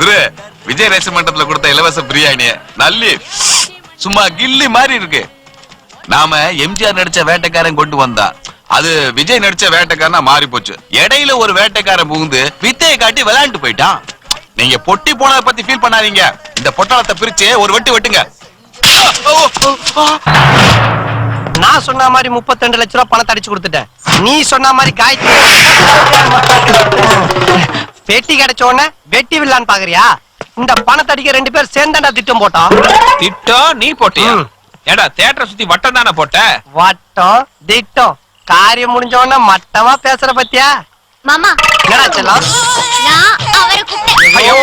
குரு விஜய் ரேச மண்டபத்துல கொடுத்த இலவச பிரியாணி நல்லி சும்மா கில்லி மாதிரி இருக்கு. நாம எம்ஜிஆர் நடிச்ச வேட்டைக்காரன் கொண்டு வந்தா அது விஜய் நடிச்ச வேட்டைக்காரனா மாறி போச்சு. இடையில ஒரு வேட்டைக்காரன் புகுந்து வித்தையை காட்டி விளையாண்டு போயிட்டான். நீங்க பொட்டி போனதை பத்தி ஃபீல் பண்ணாதீங்க. இந்த பொட்டலத்தை பிரிச்சு ஒரு வெட்டு வெட்டுங்க. நான் சொன்ன மாதிரி 32 லட்சம் ரூபாய் பணத்தை அடிச்சு கொடுத்துட்டேன். நீ சொன்ன மாதிரி காய்ச்சி பெட்டி கிடைச்ச உடனே வெட்டி விடலான்னு பாக்குறியா? இந்த பணத்தை அடிக்க ரெண்டு பேர் சேர்ந்தாண்டா திட்டம் போட்டோம். திட்டம் நீ போட்டியா? ஏடா தியேட்டரை சுத்தி வட்டம் தானே போட்ட? வட்டம் திட்டம் காரியம் முடிஞ்ச உடனே மட்டமா பேசுற பத்தியா? மாமா என்னடா செல்லம்? நான் அவரை கூப்பிட்டேன். ஐயோ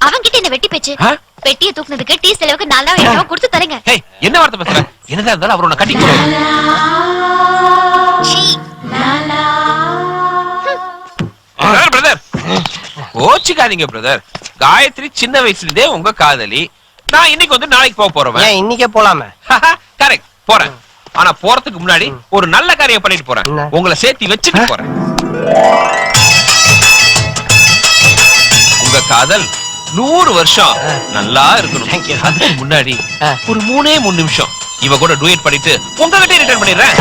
அவன்கிட்ட என்ன வெட்டி பேச்சு. பெட்டியை தூக்குனதுக்கு டீ செலவுக்கு 4000 ரூபாய் கொடுத்து தரேங்க. ஏய் என்ன வார்த்தை பேசுற? என்னதான் இருந்தாலும் அவர் உன்னை கட்டி போடுவாரு. பிரதர் கோச்சிக்காதீங்க பிரதர். காயத்ரி சின்ன வயசுல இருந்தே உங்க காதலி. நான் இன்னைக்கு வந்து நாளைக்கு போக போறேன். ஏன் இன்னைக்கே போலாமே? கரெக்ட் போறேன். ஆனா போறதுக்கு முன்னாடி ஒரு நல்ல காரியம் பண்ணிட்டு போறேன். உங்களை சேர்த்து வச்சுட்டு போறேன். உங்க காதல் 100 வருஷம் நல்லா இருக்கணும். அதுக்கு முன்னாடி ஒரு 3 நிமிஷம் இவ கூட டூயட் பண்ணிட்டு உங்ககிட்ட ரிட்டர்ன் பண்ணிடுறேன்.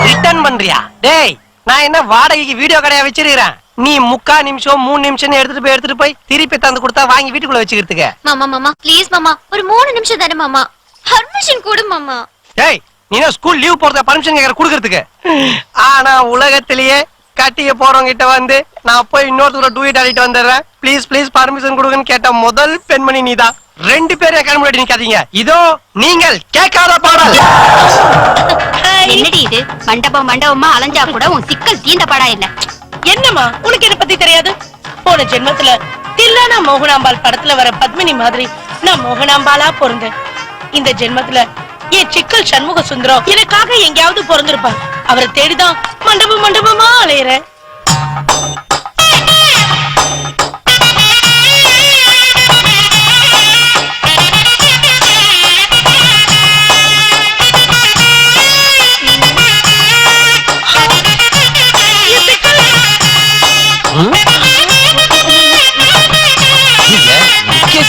ரிட்டர்ன் பண்றியா? டேய் நான் என்ன வாடகைக்கு வீடியோ கடையா வச்சிருக்கேன். நீ 3/4 நிமிஷம் 3 நிமிஷம் எடுத்துட்டு போய் திருப்பி தந்து கொடுத்தா வாங்கி வீட்டுக்குள்ள வச்சுக்கிறதுக்கு. மாமா மாமா ப்ளீஸ் மாமா ஒரு 3 நிமிஷம் தானே மாமா. பர்மிஷன் கொடு மாமா. டேய் நீ ஸ்கூல் லீவ் போறத பர்மிஷன் கேக்குற குடுக்கிறதுக்கு. ஆனா உலகத்திலேயே கட்டிக்க போறவங்க கிட்ட வந்து நான் போய் இன்னொருத்தர டூயட் ஆடிட்டு வந்துடுறேன் ப்ளீஸ் ப்ளீஸ் பர்மிஷன் கொடுங்கன்னு கேட்ட முதல் பெண்மணி நீதான். 2 பேரும் கண் முன்னாடி நிக்காதீங்க. இதோ நீங்கள் கேட்காத பாடல். என்னடி இது மண்டபமா அலைஞ்சா கூட உன் சிக்கல் தீந்த பாடா இல்ல. என்னம்மா உனக்கு இத பத்தி தெரியாது? போன ஜென்மத்துல தில்லானா மோகனாம்பாள் படத்துல வர பத்மினி மாதிரி நான் மோகனாம்பாளா பிறந்தேன். இந்த ஜென்மத்துல என் சிக்கல் சண்முக சுந்தரம் எனக்காக எங்கேயாவது பிறந்திருப்பார். அவரை தேடிதான் மண்டபம் மண்டபமா அலையறேன்.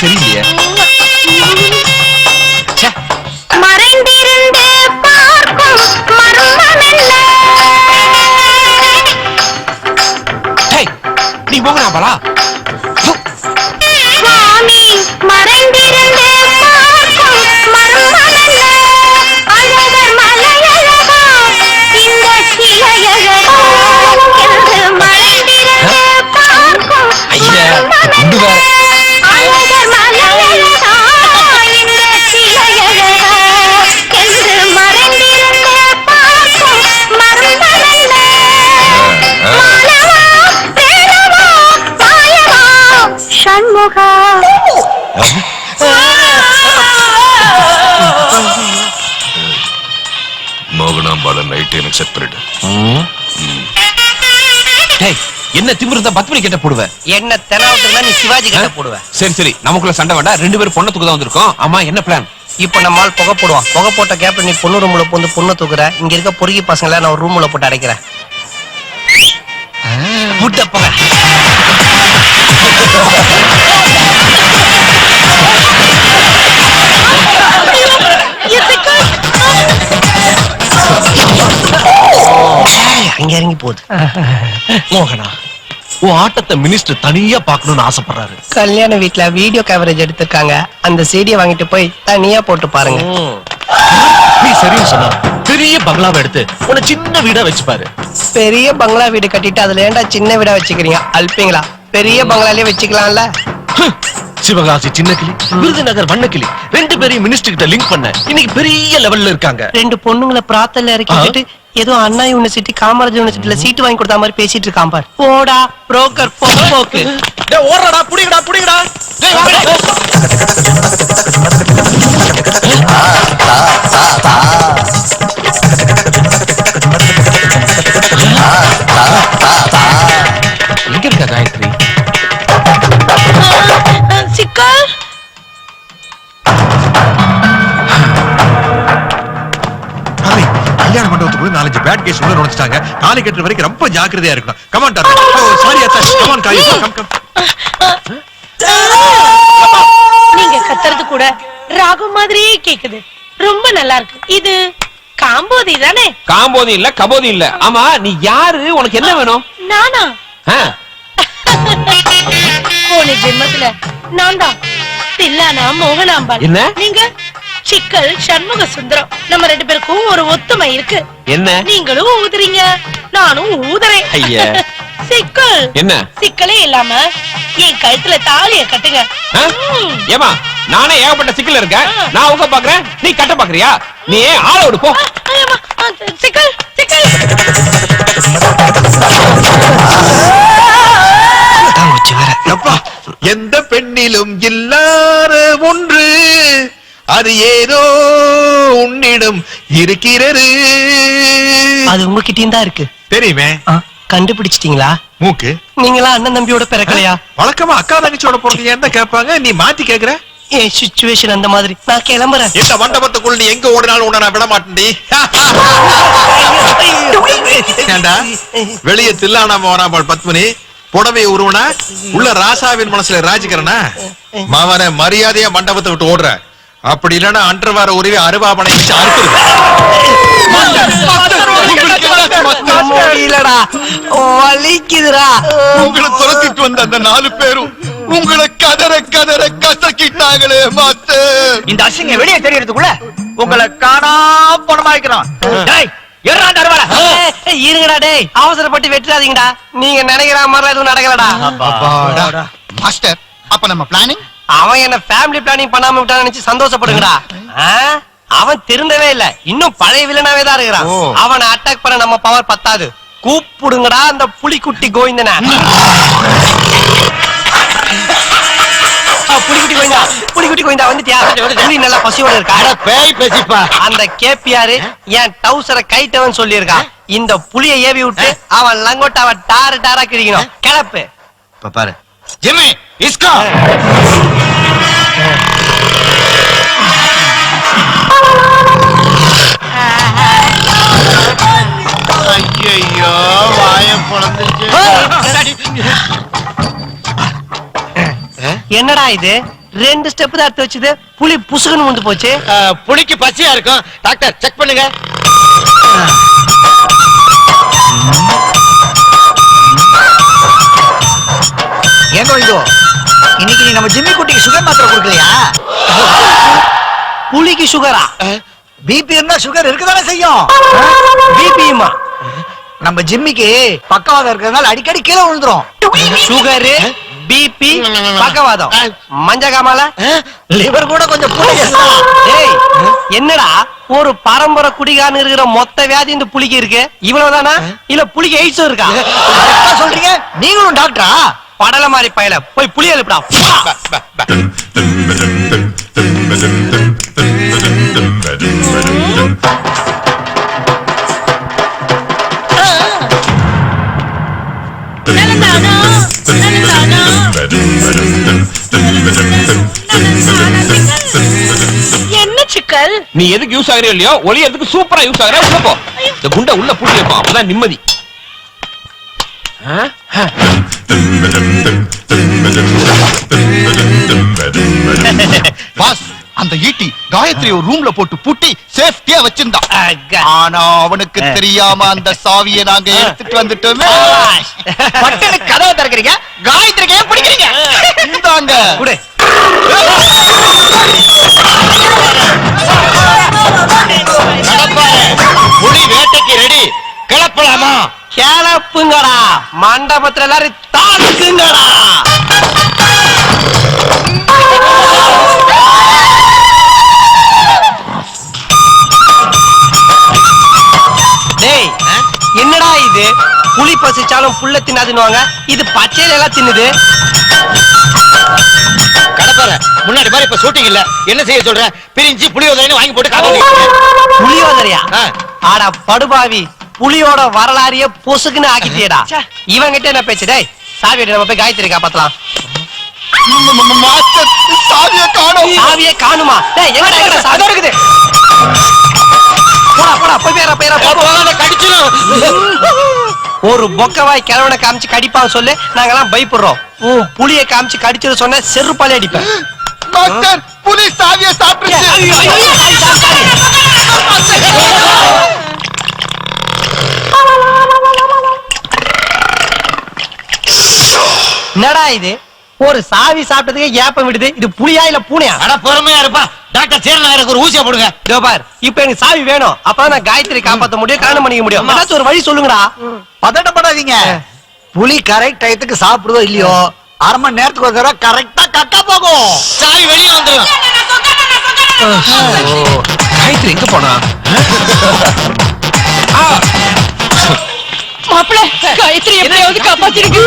சரியில்லையே. மறைந்திருந்து பார்க்கும் மர்மமெல்ல. நீ போங்கடா பாலா. சுவாமி மறைந்திருந்து பார்க்கும் மர்மமெல்ல. அழகர் மலையழகா இந்த சிலையழகா என்று மறைந்திருந்து பார்க்கும் மர்மமெல்ல. அழகர் மலையழகா இந்த சிலையழகா என்று மறைந்திருந்து பார்க்கும் மர்மமெல்ல. மாலவா தேனவா மாயவா சண்முகா. மோகனாம்பால நைட் எனக்கு செட் பண்ணிட்டு. என்ன திமிருந்தா பத்மினி கிட்ட போடுவ? என்ன தெனாவத்துல நீ சிவாஜி கிட்ட போடுவ. சரி சரி, நமக்குள்ள சண்டை வேண்டாம். 2 பேரும் பொண்ணை தூக்க தான் வந்திருக்கோம். ஆமா, என்ன பிளான்? இப்ப நம்ம ஆள் புகை போடுவான். புகை போட்ட கேப்ல நீ பொண்ணு ரூம்ல போந்து பொண்ணை தூக்குற. இங்க இருக்க பொறுக்கி பசங்களை நான் ஒரு ரூம்ல போட்டு அடைக்கிறேன். புட்ட புகை. அங்க இறங்கி போகுது. மோகனா, உன் ஆட்டத்தை மினிஸ்டர் தனியா பாக்கணும்னு ஆசைப்படுறாரு. கல்யாண வீட்டுல வீடியோ கவரேஜ் எடுத்திருக்காங்க. அந்த சீடியை வாங்கிட்டு போய் தனியா போட்டு பாருங்க. நீ சரியா சொன்ன. பெரிய பங்களாவை எடுத்து உன சின்ன வீடா வச்சுப்பாரு. பெரிய பங்களா வீடு கட்டிட்டு அதுல ஏன்டா சின்ன வீடா வச்சுக்கிறீங்க? அல்பீங்களா? பெரிய பங்களாலே வச்சுக்கலாம்ல. சிவகாசி சின்ன கிளி, விருதுநகர் வண்ண கிளி 2 பேரையும் மினிஸ்டர் கிட்ட லிங்க் பண்ண இன்னைக்கு பெரிய லெவல்ல இருக்காங்க. 2 பொண்ணுங்களை பிராத்தல்ல இறக்கிட்டு ஏதோ அண்ணா யூனிவர்சிட்டி காமராஜ் யூனிவர்சிட்டில சீட்டு வாங்கி கொடுத்த மாதிரி பேசிட்டு இருக்கான் பார். போடா புரோக்கர் போக்கு. டேய் ஓடுறடா, புடிங்கடா புடிங்கடா. டேய் வாங்கடா. எங்க இருக்கா காயத்ரி? சிக்கல் கல்யாண மண்டபத்துக்குள்ள 4 பேட் கேஸ் உள்ள நுழைச்சிட்டாங்க. தாலி கட்டுற வரைக்கும் ரொம்ப ஜாக்கிரதையா இருக்கணும். Come on darling. சாரி அத்தா. கமான் காய். Come come. நீங்க கத்துறது கூட ராகம் மாதிரியே கேக்குது. ரொம்ப நல்லா இருக்கு. இது காம்போதி தானே? காம்போதி இல்ல, கபோதி இல்ல. ஆமா, நீ யாரு? உனக்கு என்ன வேணும்? நானா? ஆ, போன ஜென்மத்துல நான் தான் தில்லானா மோகனாம்பாள். என்ன? நீங்க சிக்கல் சண்முக சுந்தரம். நம்ம 2 பேருக்கும் ஒரு ஒத்துமை இருக்கு. என்ன? நீங்களும் ஊதுறீங்க, நானும் ஊதுறேன். ஐயா. சிக்கல் என்ன? சிக்கலே இல்லாம என் கழுத்துல தாலிய கட்டுங்க. ஆ? ஏமா, நானே ஏகப்பட்ட சிக்கல் இருக்கேன். நான் உங்க பாக்குறேன், நீ கட்ட பாக்குறியா? நீ ஆள விடு போ. ஐயம்மா, சிக்கல் சிக்கல். அப்பா, எந்த பெண்ணிலும் இல்லாத ஒன்று அது ஏதோ உன்னிடம் இருக்கிறது. அது உங்ககிட்டயும் தான் இருக்கு. தெரியுமே. கண்டுபிடிச்சிட்டீங்களா? மூக்கு. நீங்களா அண்ணன் தம்பியோட பிறக்கலையா? வழக்கமா அக்கா தங்கச்சியோட பிறந்தீங்க என்ன கேட்பாங்க, நீ மாத்தி கேக்குற. என் சிச்சுவேஷன் அந்த மாதிரி. நான் கிளம்புறேன். இந்த மண்டபத்துக்குள்ள நீ எங்க ஓடினாலும் உன்னை நான் விட மாட்டேன்டி. ஏண்டா வெளியே தில்லானாம வராமல் பத்மினி புடவை உருவனா உள்ள ராசாவின் மனசுல ராஜிக்கிறனா மாவன மரியாதையா மண்டபத்தை விட்டு ஓடுற. அப்படி இல்லன்னா அன்றவார உருவி அருவாபனை வச்சு முடியலடா, வலிக்குதுடா. உங்களை துரத்திட்டு வந்த அந்த 4 பேரும் உங்களை கதற கதற கசக்கிட்டாங்களே மாஸ்டர். இந்த அசிங்க வெளியே தெரியறதுக்குள்ள உங்களை காணா பணமாக்கிறோம். இருங்கடா டேய், அவசரப்பட்டு வெட்டுறாதீங்கடா. நீங்க நினைக்கிற மாதிரி எதுவும் நடக்கலடா. மாஸ்டர், அப்ப நம்ம பிளானிங். அவன் என்ன ஃபேமிலி பிளானிங் பண்ணாம விட்டான்னு நினைச்சு சந்தோஷப்படுங்கடா. அவன் திருந்தவே இல்ல, இன்னும் பழைய வில்லனாவே தான் இருக்கிறான். அவனை அட்டாக் பண்ண நம்ம பவர் பத்தாது. கூப்பிடுங்கடா அந்த புலிக்குட்டி கோவிந்தன. புலிக்குட்டி கோவிந்தா, புலிக்குட்டி கோயிந்தா வந்துட்டியா? புலி நல்லா பசியோட இருக்கா? பேய் பேசிப்பா. அந்த கேபிஆர் என் டவுசரை கைட்டவன் சொல்லியிருக்கான். இந்த புலியை ஏவி விட்டு அவன் லங்கோட்டாவை டாரு டாரா கிழிக்கணும். கிளப்பு. இப்ப பாரு ஜிம்மி இஸ்கோ. ஐயோ வாய பொளந்துச்சு. என்னடா இது 2 ஸ்டெப் தான் எடுத்து வச்சது, புலி புசுகுன்னு வந்து போச்சு. புலிக்கு பசியா இருக்கும். டாக்டர் செக் பண்ணுங்க. ஏங்க இதோ இன்னைக்கு நம்ம ஜிம்மி குட்டிக்கு சுகர் மாத்திரை கொடுக்கலையா? புலிக்கு சுகரா? பிபி இருந்தா சுகர் இருக்கதானே செய்யும். பிபிமா? நம்ம ஜிம்மிக்கு பக்கவாதம் இருக்கிறதுனால அடிக்கடி கீழே விழுந்துரும். சுகரு, பிபி, பக்கவாதம், மஞ்சகாமால, லிவர் கூட கொஞ்சம் புளிய. ஏய் என்னடா ஒரு பரம்பரை குடிகாரன் இருக்கிற மொத்த வியாதி இந்த புலிக்கு இருக்கு? இவ்வளவுதானா இல்ல புலிக்கு எய்ட்ஸும் இருக்கா? சொல்றீங்க நீங்களும் டாக்டரா? படல மாதிரி பயல போய் புலி எழுப்புடா. என்ன சிக்கல்? நீ எதுக்கு யூஸ் ஆகுறியோ இல்லையோ ஒலி எதுக்கு சூப்பரா யூஸ் ஆகுற. உள்ள போ. இந்த குண்டை உள்ள பூட்டி வைப்போம். அப்பதான் நிம்மதி. பாஸ் அந்த ஈட்டி காயத்ரி ஒரு ரூம்ல போட்டு பூட்டி சேஃப்டியா வச்சிருந்தான். ஆனா அவனுக்கு தெரியாம அந்த சாவியை நாங்க எடுத்துட்டு வந்துட்டோமே. பட்டனு கதவை திறக்கிறீங்க, காயத்ரிக்கு ஏன் பிடிக்கிறீங்க? இந்தாங்க குடு. புலி வேட்டைக்கு ரெடி. கிளப்பலாமா? கிளப்புங்கடா. மண்டபத்துல எல்லாரும் தாக்குங்கடா. டேய் என்னடா இது? புலி பசிச்சாலும் புல்ல தின்னாதுன்னுவாங்க, இது பச்சையில எல்லாம் தின்னுது. கடப்பார முன்னாடி மாதிரி இப்ப ஷூட்டிங் இல்ல. என்ன செய்ய சொல்ற? பிரிஞ்சு புளியோதரைன்னு வாங்கி போட்டு காப்பாத்தி. புலியோதரையா? ஆடா படுபாவி, புலியோட வரலாறையே பொசுக்குன்னு ஆக்கிட்டியடா. இவங்கிட்ட என்ன பேச்சு? டேய் சாவியை நம்ம போய் காயத்ரி காப்பாத்தலாம். மாஸ்டர் சாவியை காணோம். சாவியே காணுமா? டேய் எங்கடா எங்கடா சாவி இருக்குது? போடா போடா போய் பேரா பேரா போ. கடிச்சிடும். ஒரு பொக்கவாய் கிழவனை காமிச்சு கடிப்பான்னு சொல்லு, நாங்கெல்லாம் பயப்படுறோம். புலிய காமிச்சு கடிச்சது சொன்ன செருப்பாலே அடிப்பேன். மாஸ்டர் புலி சாவியை சாப்பிட்டுருச்சு. என்னடா இது? ஒரு சாவி சாப்பிட்டதுக்கு ஏப்பம் விடுது. இது புலியா இல்ல பூனையா? அட பொறுமையா இருப்பா. டாக்டர் சேரநாயருக்கு ஒரு ஊசியா போடுங்க. இதோ பார், இப்ப எனக்கு சாவி வேணும். அப்பதான் நான் காயத்ரி காப்பாத்த முடியும், கல்யாணம் பண்ணிக்க முடியும். ஏதாச்சும் ஒரு வழி சொல்லுங்கடா. பதட்டப்படாதீங்க. புலி கரெக்ட் டயத்துக்கு சாப்பிடுதோ இல்லையோ, அரை மணி நேரத்துக்கு ஒரு தடவை கரெக்டா கக்கா போகும். சாவி வெளியே வந்துடும். காயத்ரி எங்க போனா? மாப்பிள காயத்ரி எப்படியாவது காப்பாத்திருக்கு.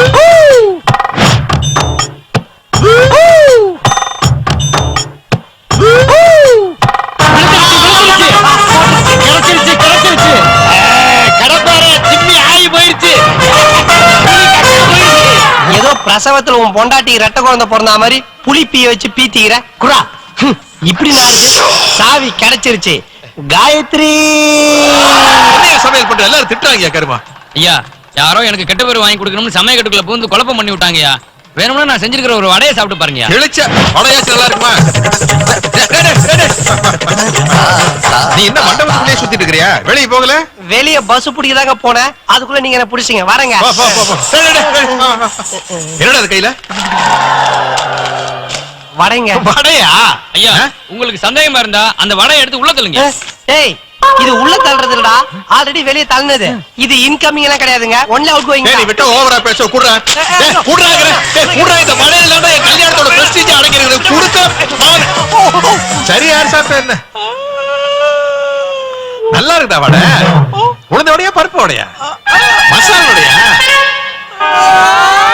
ஏதோ பிரசவத்துல உன் பொண்டாட்டி ரெட்ட குழந்தை பிறந்த மாதிரி புலி பீய வச்சு பீத்திக்கிற குரா. இப்படி நாடுது. சாவி கிடைச்சிருச்சு. காயத்ரி சமையல் பண்ற எல்லாரும் திட்டுறாங்க கருமா. ஐயா யாரோ எனக்கு கெட்ட பேர் வாங்கி கொடுக்கணும்னு சமய கட்டுக்குள்ள பூந்து குழப்பம் பண்ணி விட்டாங்கய்யா. வேணும்னா நான் செஞ்சிருக்கிற ஒரு வடையை சாப்பிட்டு பாருங்க. கிழிச்ச வடையாச்சு நல்லா இருக்குமா? நீ என்ன மண்டபத்துக்குள்ளே சுத்திட்டு இருக்கிறியா? வெளியே போகல? வெளிய பஸ் பிடிக்கதாங்க போனேன், அதுக்குள்ள நீங்க என்ன பிடிச்சீங்க. வரேங்க. என்னடா அது கையில? வடைங்க. வடையா? ஐயா உங்களுக்கு சந்தேகமா இருந்தா அந்த வடையை எடுத்து உள்ள தள்ளுங்க. டேய் இது உள்ள தள்ளுறது இல்லடா, ஆல்ரெடி வெளிய தள்ளுனது. இது இன்கமிங் எல்லாம் கிடையாதுங்க, ஒன்லி அவுட் கோயிங். நீ விட்டு ஓவரா பேச குடுறா. குடுறாங்கற. குடுறா. இந்த வடையில தான் என் கல்யாணத்தோட பிரஸ்டீஜ் அடங்கிருக்கு. குடுக்க. சரி யார் சாப்பிட்ட என்ன? நல்லா இருக்குடா வடை. உளுந்த வடையா பருப்பு வடையா? மசாலா வடையா?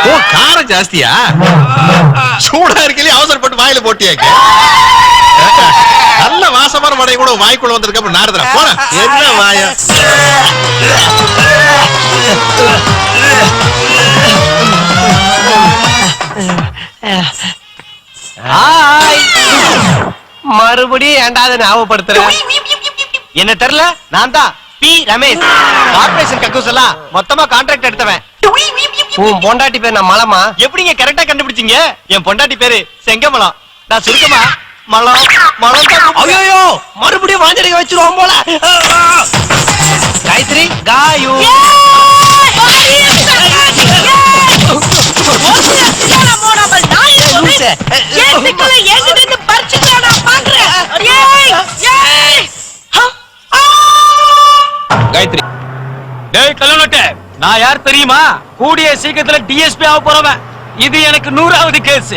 ஓ காரம் ஜாஸ்தியா? சூடா இருக்கலையே அவசரப்பட்டு வாயில போட்டியாக்க. நல்ல வாசமான வடை கூட வாய்க்குள்ள வந்திருக்க அப்ப நாரதரா போற என்ன வாயா. மறுபடியும் ஏண்டாவது ஞாபகப்படுத்துறேன். என்ன தெரியல, நான் தான் பி ரமேஷ். கார்ப்பரேஷன் கக்கூஸ் எல்லாம் மொத்தமா கான்ட்ராக்ட் எடுத்தவன். உன் பொண்டாட்டி பேர் நான் மலமா? எப்படிங்க கரெக்டா கண்டுபிடிச்சீங்க? என் பொண்டாட்டி பேரு செங்கமலம். நான் சுருக்கமா மலம் மலம். ஐயோ மறுபடியும் வாஞ்சடிக்க வச்சிருவோம் போல. காயத்ரி காயு. காயத்ரி, டேய் கல்லனோட்டே, நான் யார் தெரியுமா? கூடிய சீக்கிரத்துல டிஎஸ்பி ஆக போறவன். இது எனக்கு 100வது கேஸ்.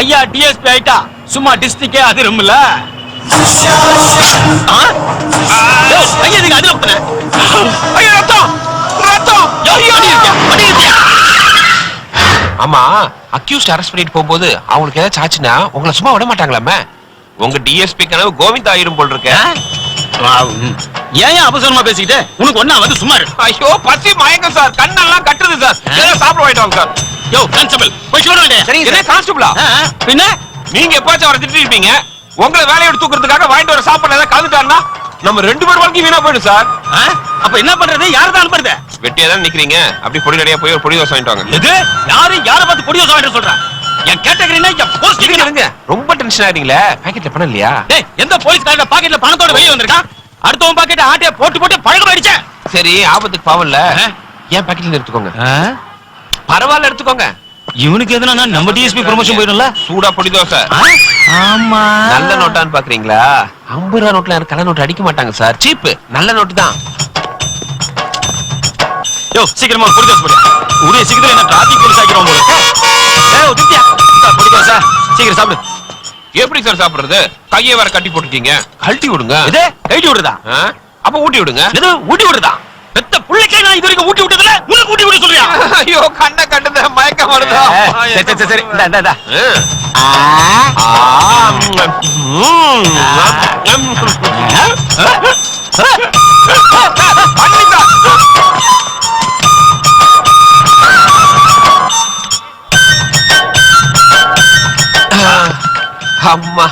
ஐயா டிஎஸ்பி ஆயிட்டா சும்மா டிஸ்ட்ரிக்டே அதிரும்ல. ஐயா இதுக்கு அதிர போறேன். ஐயா ரத்தம் ரத்தம். ஆமா, அக்யூஸ்ட் அரெஸ்ட் பண்ணிட்டு போகும்போது அவங்களுக்கு ஏதாச்சும் ஆச்சுன்னா உங்களை சும்மா விட மாட்டாங்களாமே. உங்க டிஎஸ்பி கனவு கோவிந்தா ஆயிரும் போல் இருக்க. ஏன் அவசரமா பேசிக்கிட்டு? உனக்கு ஒண்ணா வந்து சும்மா இரு. ஐயோ பசி மயக்கம் சார், கண்ணெல்லாம் கட்டுது சார். ஏதோ சாப்பிட வாங்கிட்டு சார். யோ கான்ஸ்டபிள் போய் சொல்லுங்க. என்ன கான்ஸ்டபிளா? பின்ன நீங்க எப்பாச்சும் அவரை திட்டி இருப்பீங்க. உங்களை வேலையை எடுத்து தூக்குறதுக்காக வாங்கிட்டு வர சாப்பாடு ஏதாவது கலந்துட்டாருன்னா நம்ம 2 பேர் வாழ்க்கை வீணா போயிடும் சார். அப்ப என்ன பண்றது? யாரு தான் அனுப்புறது? வெட்டியா தான் நிக்கிறீங்க. அப்படி பொடி நடையா போய் ஒரு பொடி தோசை வாங்கிட்டு வாங்க. எது? யார பார்த்து பொடி தோசை வாங்கிட்டு சொல்றா? என் கேட்டகரினா என் போஸ்ட் இருங்க. ரொம்ப டென்ஷன் ஆறீங்களே. பாக்கெட்ல பணம் இல்லையா? டேய், எந்த போலீஸ்காரங்க பாக்கெட்ல பணத்தோட வெளிய வந்திருக்கான்? அடுத்தவன் பாக்கெட் ஆட்டிய போட்டு போட்டு பழகமாயிடுச்சே. சரி, ஆபத்துக்கு பாவம் இல்ல. ஏன் பாக்கெட்ல எடுத்துக்கோங்க. பரவாயில்ல எடுத்துக்கோங்க. இவனுக்கு எதுனா நம்ம டிஎஸ்பி ப்ரமோஷன் போயிடும்ல. சூடா பொடி தோசை. ஆமா. நல்ல நோட்டான்னு பாக்குறீங்களா? 50 ரூபா நோட்ல எனக்கு கள்ள நோட்டு அடிக்க மாட்டாங்க சார். சீப். நல்ல நோட்டு தான். யோ சீக்கிரமா பொடி தோசை போடு. உரிய சீக்கிரத்துல என்ன டிராபிக் போலீஸ் ஆக்கிரோம் போல. ஏய் உதித்யா, பொடி தோசை சீக்கிரம் சாப்பிடு. எப்படி சார் சாப்பிடுறது? கையை வேற கட்டி போட்டுட்டீங்க. கழட்டி விடுங்க. இது கைட்டி விடுறதா? அப்ப ஊட்டி விடுங்க. இது ஊட்டி விடுறதா? பெத்த புள்ளைக்கே நான் இது வரைக்கும் ஊட்டி விட்டதுல உனக்கு ஊட்டி விட சொல்றியா? ஐயோ கண்ண கட்டுத, மயக்கம் வருதா? சரி சரி இந்தா. அம்மா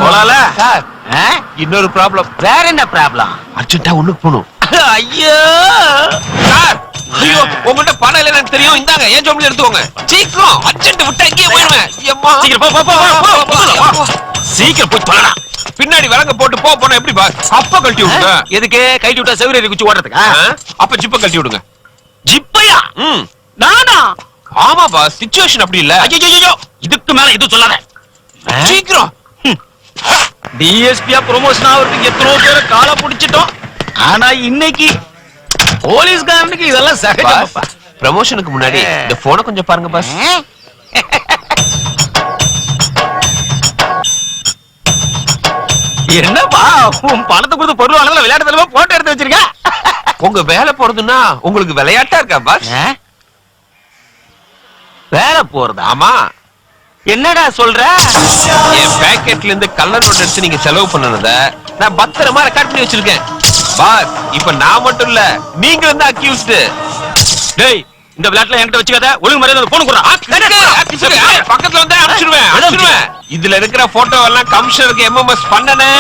போலால சார். இன்னொரு ப்ராப்ளம். வேற என்ன ப்ராப்ளம்? அர்ஜென்ட்டா ஒண்ணுக்கு போகணும். ஐயோ சார், ஐயோ உங்ககிட்ட பணம் இல்ல எனக்கு தெரியும். இந்தாங்க ஏன் ஜோப்ல எடுத்துக்கோங்க. சீக்கிரம் அர்ஜென்ட் விட்டா இங்கே போயிடுவேன். அம்மா சீக்கிரம் போ. சீக்கிரம் போய் தொலைடா. பின்னாடி விலங்க போட்டு போனா எப்படி பாஸ்? அப்ப கழட்டி விடுங்க. எதுக்கு கைட்டி விட்டா செவரேறி குச்சி ஓடுறதுக்கா? அப்ப ஜிப்ப கழட்டி விடுங்க. ஜிப்பையா? நானா? ஆமா பாஸ், சிச்சுவேஷன் அப்படி இல்ல. ஐயோ இதுக்கு மேல இது சொல்லாத. சீக்கிரம். டிஎஸ்பியா ப்ரமோஷன் ஆவறதுக்கு எத்தனோ பேரை கால புடிச்சிட்டோம். ஆனா இன்னைக்கு போலீஸ்காரனுக்கு இதெல்லாம் சகஜமாப்பா. ப்ரமோஷனுக்கு முன்னாடி இந்த போனை கொஞ்சம் பாருங்க பாஸ். என்னப்பா உன் பணத்தை கொடுத்து பொருள் வாங்கல விளையாட்டு தலைவா போட்டோ எடுத்து வச்சிருக்க. உங்க வேலை போறதுன்னா உங்களுக்கு விளையாட்டா இருக்கா பாஸ்? வேலை போறதா? ஆமா. என்னடா சொல்ற? என் பேக்கெட்ல இருந்து கலர் நோட் எடுத்து நீங்க செலவு பண்ணனத நான் பத்திரமா ரெக்கார்ட் பண்ணி வச்சிருக்கேன் பாஸ். இப்ப நான் மட்டும் இல்ல, நீங்க வந்து அக்யூஸ்ட். டேய், இந்த விளையாட்டுல என்கிட்ட வச்சுக்காத. ஒழுங்கு மரியாதை போன் குடுறா. பக்கத்துல வந்து அனுப்பிச்சிடுவேன். இதுல இருக்கிற போட்டோ எல்லாம் கமிஷனருக்கு எம்எம்எஸ் பண்ணனே.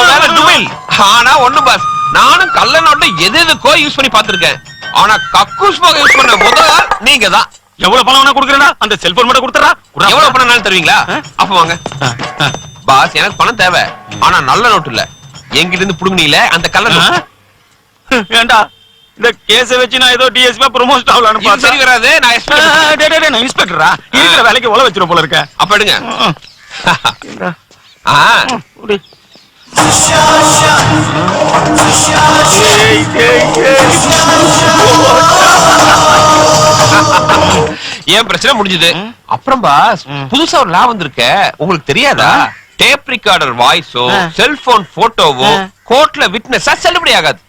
வேலை டுமில். ஆனா ஒண்ணு பாஸ், நானும் கள்ள நோட்டை எதுக்கோ யூஸ் பண்ணி பாத்திருக்கேன். ஆனா கக்கூஸ் போக யூஸ் பண்ண முதல் நீங்க தான். எவ்வளவு பணம் வேணா கொடுக்கறடா? அந்த செல்போன் மட்டும் கொடுத்துறா. எவ்வளவு பணம்னாலும் தருவீங்களா? அப்ப வாங்க பாஸ். எனக்கு பணம் தேவை, ஆனா நல்ல நோட்டு இல்ல. எங்கிட்ட இருந்து புடுங்கினீல அந்த கள்ள நோட்டு. ஏண்டா இந்த கேஸ வச்சு நான் ஏதோ டிஎஸ்பி ப்ரமோஷன் ஆகலாம்னு பார்த்தா சரி வராது. நான் நான் இன்ஸ்பெக்டரா இருக்கிற வேலைக்கு உள்ள வச்சிரும் போல இருக்க. அப்ப எடுங்க. ஏன் பிரச்சனை முடிஞ்சது. அப்புறம் பாஸ், புதுசா ஒரு லா வந்திருக்க, உங்களுக்கு தெரியாதா? டேப் ரெக்கார்டர் வாய்ஸோ செல்போன் போட்டோவோ கோர்ட்ல விட்னஸா செல்லுபடி ஆகாது.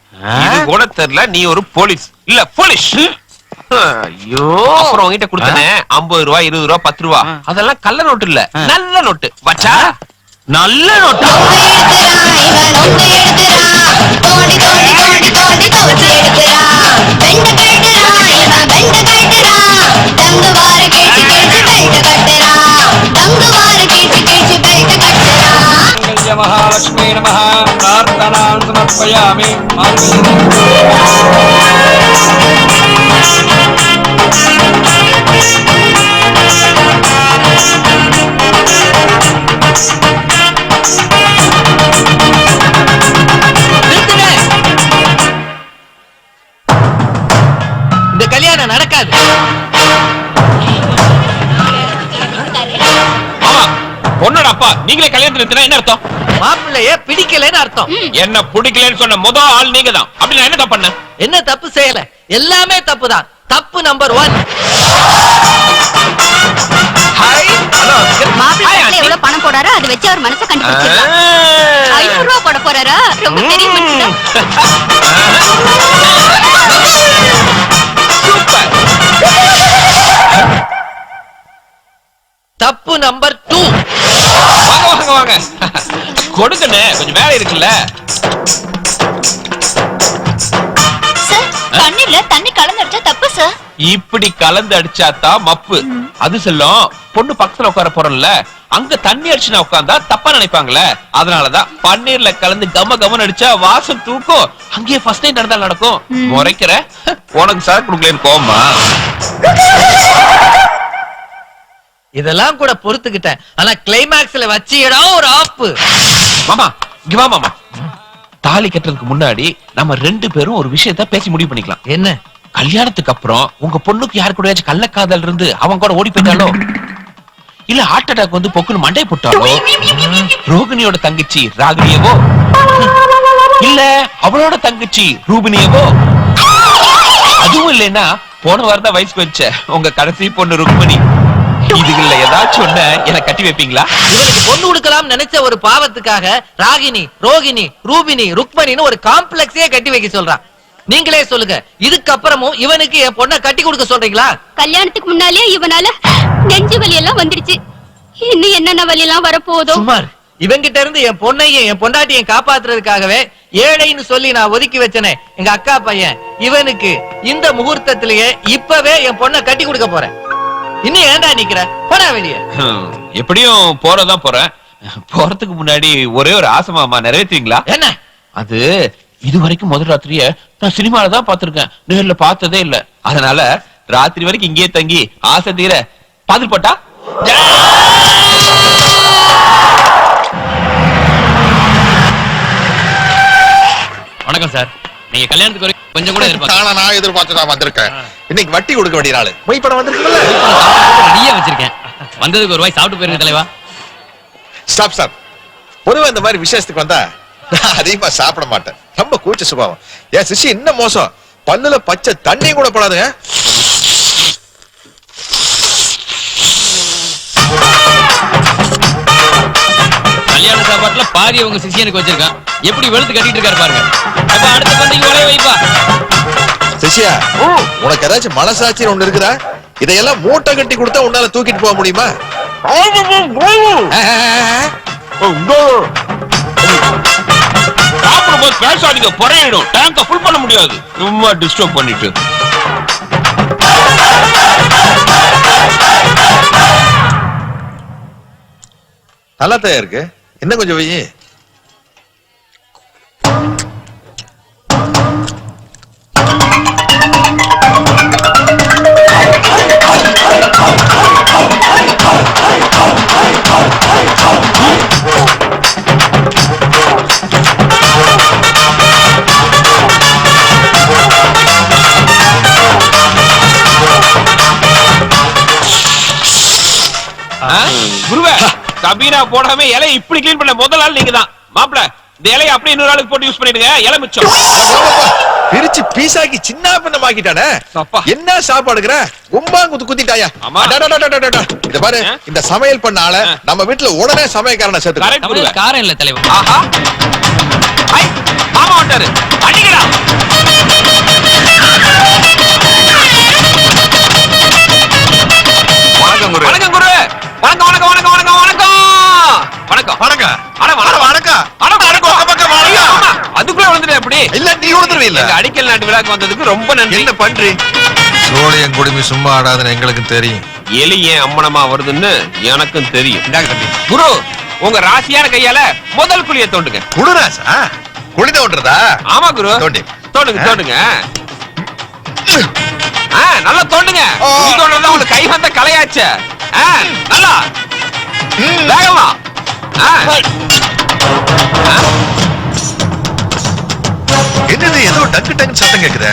இது கூட தெரியல. நீ ஒரு போலீஸ் இல்ல போலீஸ். ஐயோ அப்புறம் உங்ககிட்ட கொடுத்தனே 50 ரூபா 20 ரூபா 10 ரூபா அதெல்லாம் கள்ள நோட்டு இல்ல நல்ல நோட்டு வச்சா நல்ல நோட்டா மகாலட்சுமி நம பிரார்த்தனான் சமர்ப்பயாமி இந்த கல்யாணம் நடக்காது. பொண்ணோட அப்பா நீங்களே கல்யாணத்துல நிறுத்தினா என்ன அர்த்தம்? மாப்பிள்ளைய பிடிக்கலன்னு அர்த்தம். என்ன பிடிக்கலன்னு சொன்ன முத ஆள் நீங்க தான். அப்படி நான் என்ன தப்பு பண்ண? என்ன தப்பு செய்யல, எல்லாமே தப்பு தான். தப்பு நம்பர் 1. எவ்வளவு பணம் போடாரோ அதை வச்சு அவர் மனசை கண்டுபிடிச்சிடலாம். 500 ரூபாய் போட போறாரா? ரொம்ப பெரிய மனுஷன். தப்பு நம்பர் 2. வாங்க வாங்க வாங்க கொடுக்கண்ணே, கொஞ்சம் வேலை இருக்குல்ல. சார், தண்ணில தண்ணி கலந்து அடிச்சா தப்பு சார். இப்படி கலந்து அடிச்சாதான் மப்பு. அது செல்லும் பொண்ணு பக்கத்துல உட்கார போறோம்ல, அங்க தண்ணி அடிச்சுனா உட்கார்ந்தா தப்பா நினைப்பாங்களே. அதனாலதான் பன்னீர்ல கலந்து கம அடிச்சா வாசம் தூக்கும். அங்கேயே ஃபர்ஸ்ட் டைம் நடந்தால் நடக்கும். முறைக்கிற உனக்கு சார் கொடுக்கலன்னு கோமா. இதெல்லாம் கூட பொறுத்துக்கிட்டேன். ஆனா கிளைமாக்ஸ்ல வச்சியடா ஒரு ஆப்பு. மாமா இங்க வா மாமா. தாலி கட்டுறதுக்கு முன்னாடி நம்ம 2 பேரும் ஒரு விஷயத்த பேசி முடிவு பண்ணிக்கலாம். என்ன? கல்யாணத்துக்கு அப்புறம் உங்க பொண்ணுக்கு யாரு கூடயாச்சும் கள்ளக்காதல் இருந்து அவங்க கூட ஓடி போயிட்டாலோ, இல்ல ஹார்ட் அட்டாக் வந்து பொக்குன்னு மண்டை போட்டாலோ, ரோகிணியோட தங்கச்சி ராகினியவோ, இல்ல அவளோட தங்கச்சி ரூபினியவோ, அதுவும் இல்லைன்னா போன வாரம் தான் வயசுக்கு வச்ச உங்க கடைசி பொண்ணு ருக்மணி, இதுல ஏதாச்சும் ஒண்ணு எனக்கு கட்டி வைப்பீங்களா? இவனுக்கு பொண்ணு கொடுக்கலாம் நினைச்ச ஒரு பாவத்துக்காக ராகினி, ரோகிணி, ரூபினி, ருக்மணின்னு ஒரு காம்ப்ளெக்ஸே கட்டி வைக்க சொல்றான். நீங்களே சொல்லுங்க, இதுக்கப்புறமும் இவனுக்கு என் பொண்ணை கட்டி கொடுக்க சொல்றீங்களா? கல்யாணத்துக்கு முன்னாலே இவனால நெஞ்சு வலி எல்லாம் வந்துடுச்சு. இன்னும் என்னென்ன வலி எல்லாம் வரப்போதோ. சுமார் இவங்கிட்ட இருந்து என் பொண்ணையும் என் பொண்டாட்டியும் காப்பாத்துறதுக்காகவே ஏழைன்னு சொல்லி நான் ஒதுக்கி வச்சனே எங்க அக்கா பையன், இவனுக்கு இந்த முகூர்த்தத்திலேயே இப்பவே என் பொண்ணை கட்டி கொடுக்க போறேன். இன்னும் ஏன்டா நிக்கிற? போடா வெளியே. எப்படியும் போறதான் போறேன். போறதுக்கு முன்னாடி ஒரே ஒரு ஆசை மாமா, நிறைவேற்றுவீங்களா? என்ன அது? இது வரைக்கும் முதல் ராத்திரிய நான் சினிமால தான் பாத்திருக்கேன், நேர்ல பார்த்ததே இல்ல. அதனால ராத்திரி வரைக்கும் இங்கேயே தங்கி ஆசை தீர பாதில் போட்டா. வணக்கம் சார். நீங்க கல்யாணத்துக்கு கொஞ்சம் கூட நான் எதிர்பார்த்துதான் வந்திருக்கேன். இன்னைக்கு வட்டி கொடுக்க வேண்டிய நாள். பொய் படம் வந்திருக்குல்ல, ரெடியா வச்சிருக்கேன். வந்ததுக்கு ஒரு வாய் சாப்பிட்டு போயிருங்க தலைவா. Stop stop. பொதுவா இந்த மாதிரி விசேஷத்துக்கு வந்தா நான் அதிகமா சாப்பிட மாட்டேன். ரொம்ப கூச்ச சுபாவம். என் சிஷி இன்னும் மோசம், பல்லுல பச்சை தண்ணி கூட போடாதுங்க. கல்யாண சாப்பாட்டுல பாதி உங்க சிஷியனுக்கு வச்சிருக்கான். எப்படி வெளுத்து கட்டிட்டு இருக்காரு பாருங்க. அப்ப அடுத்த பந்திக்கு உடைய வைப்பா. சிஷியா, உனக்கு ஏதாச்சும் மனசாட்சின்னு ஒண்ணு இருக்குதா? இதையெல்லாம் மூட்டை கட்டி கொடுத்தா உன்னால தூக்கிட்டு போக முடியுமா? சாப்பிடும்போது பேசாதீங்க, பொறையிடும். டேங்க ஃபுல் பண்ண முடியாது. சும்மா டிஸ்டர்ப் பண்ணிட்டு. நல்லா தான் இருக்கு. இன்னும் கொஞ்சம் வெயி. குருவே, சபீனா போடாம இலை இப்படி கிளீன் பண்ண முதல் ஆள் நீங்க தான். மாப்பிள, இந்த இலையை அப்படியே இன்னொரு ஆளுக்கு போட்டு யூஸ் பண்ணிடுங்க. இலை மிச்சம். பிரிச்சு பீசாக்கி சின்ன பண்ணமாக்கிட்டானே. என்ன சாப்பாடுங்கற? கும்பாங்குத்து குத்திட்டாயா? இத பாரு, இந்த சமையல் பண்ண ஆள நம்ம வீட்ல உடனே சமையல்காரனை சேர்த்து. காரம் இல்ல தலைவா. ஆஹா, ஐ மாமா வந்தாரு. அடிங்கடா. இல்ல நீ உணர்வே இல்ல. எங்க அடிக்கல் நாட்டு விழாக்கு வந்ததுக்கு ரொம்ப நன்றி. என்ன பண்றீ? சோழியம் குடுமி சும்மா ஆடாதுன்னு எங்களுக்கு தெரியும். எலி ஏன் அம்மனமா வருதுன்னு எனக்கும் தெரியும். குரு, உங்க ராசியான கையால முதல் குழிய தோண்டுங்க. குடுராசா? குழி தோண்டுறதா? ஆமா குரு. தோண்டி. தோண்டுங்க தோண்டுங்க. நல்லா தோண்டுங்க. குழி தோண்டுறதா உங்களுக்கு கை வந்த கலையாச்சு. நல்லா வேகமா. என்னது ஏதோ டக்கு டக்கு சத்தம் கேக்குதே?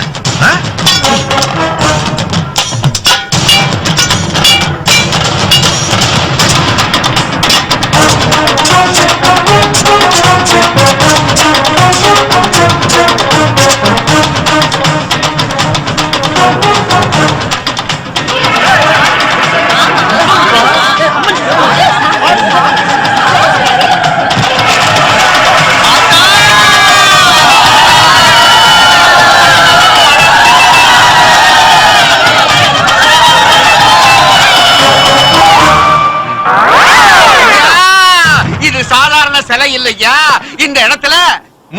சிலை இல்லையா? இந்த இடத்துல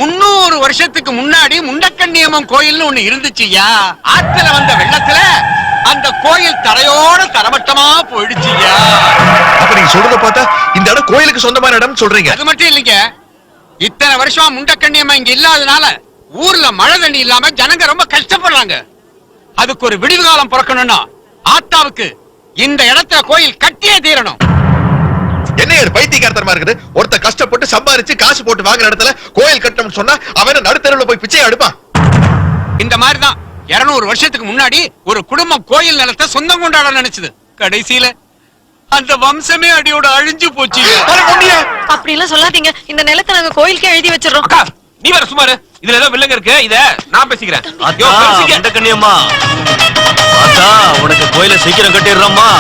300 வருஷத்துக்கு முன்னாடி முண்டக்கண்ணியம்மன் கோயில்னு ஒண்ணு இருந்துச்சுயா. ஆத்துல வந்த வெள்ளத்துல அந்த கோயில் தரையோட தரமட்டமா போயிடுச்சுயா. அப்ப நீங்க சொல்றத பார்த்தா இந்த இடம் கோயிலுக்கு சொந்தமான இடம் சொல்றீங்க? அது மட்டும் இல்லைங்க, இத்தனை வருஷமா முண்டக்கண்ணியம்மன் இங்க இல்லாதனால ஊர்ல மழை தண்ணி இல்லாம ஜனங்க ரொம்ப கஷ்டப்படுறாங்க. அதுக்கு ஒரு விடிவு காலம் பிறக்கணும்னா ஆத்தாவுக்கு இந்த இடத்துல கோயில் கட்டியே தீரணும். என்ன பைத்தியக்காரத்தனமா இருக்குது? ஒருத்த கஷ்டப்பட்டு சம்பாரிச்சு காசு போட்டு வாங்குற இடத்துல கோயில் கட்டணும்னு சொன்னா அவன் நடுத்தெருவுல போய் பிச்சை எடுப்பான். இந்த மாதிரிதான் 200 வருஷத்துக்கு முன்னாடி ஒரு குடும்பம் கோயில் நிலத்தை சொந்தம் கொண்டாட நினைச்சது. கடைசியில அந்த வம்சமே அடியோட அழிஞ்சு போச்சு. அப்படி எல்லாம் சொல்லாதீங்க. இந்த நிலத்தை நாங்க கோயிலுக்கே எழுதி வச்சிடறோம். நீ வேற சுமாரு. இதுல ஏதோ வில்லங்க இருக்கு. இத நான் பேசிக்கிறேன். முண்டக்கண்ணியம்மா, அத்தா உனக்கு கோயில சீக்கிரம் கட்டிடுறோம்மா.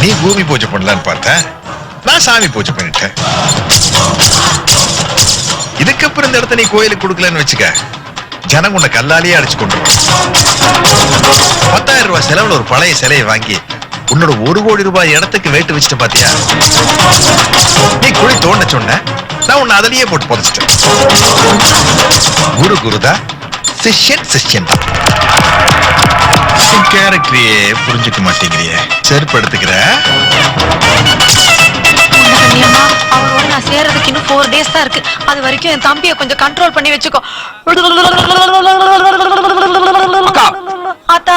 நீ பூமி பூஜை பண்ணலான்னு பார்த்தேன், நான் சாமி பூஜை பண்ணிட்டேன். இதுக்கப்புறம் இந்த இடத்த நீ கோயிலுக்கு கொடுக்கலன்னு வச்சுக்க, ஜனங்க உன்னை கல்லாலேயே அடிச்சு கொண்டு 10,000 ரூபாய் செலவுல ஒரு பழைய சிலையை வாங்கி உன்னோட 1 கோடி ரூபாய் இடத்துக்கு வேட்டு வச்சுட்டு பாத்தியா? நீ குழி தோண்ட சொன்ன, நான் உன்னை அதிலேயே போட்டு புதைச்சிட்டேன். குரு குருதா, சிஷ்யன் சிஷ்யன் தான். கேரக்டரையே புரிஞ்சுக்க மாட்டேங்கிறியே. செருப்பு எடுத்துக்கிற. அவரோட நான் சேர்றதுக்கு இன்னும் 4 days தான் இருக்கு. அது வரைக்கும் என் தம்பியை கொஞ்சம் கண்ட்ரோல் பண்ணி வச்சுக்கோ. அத்தா,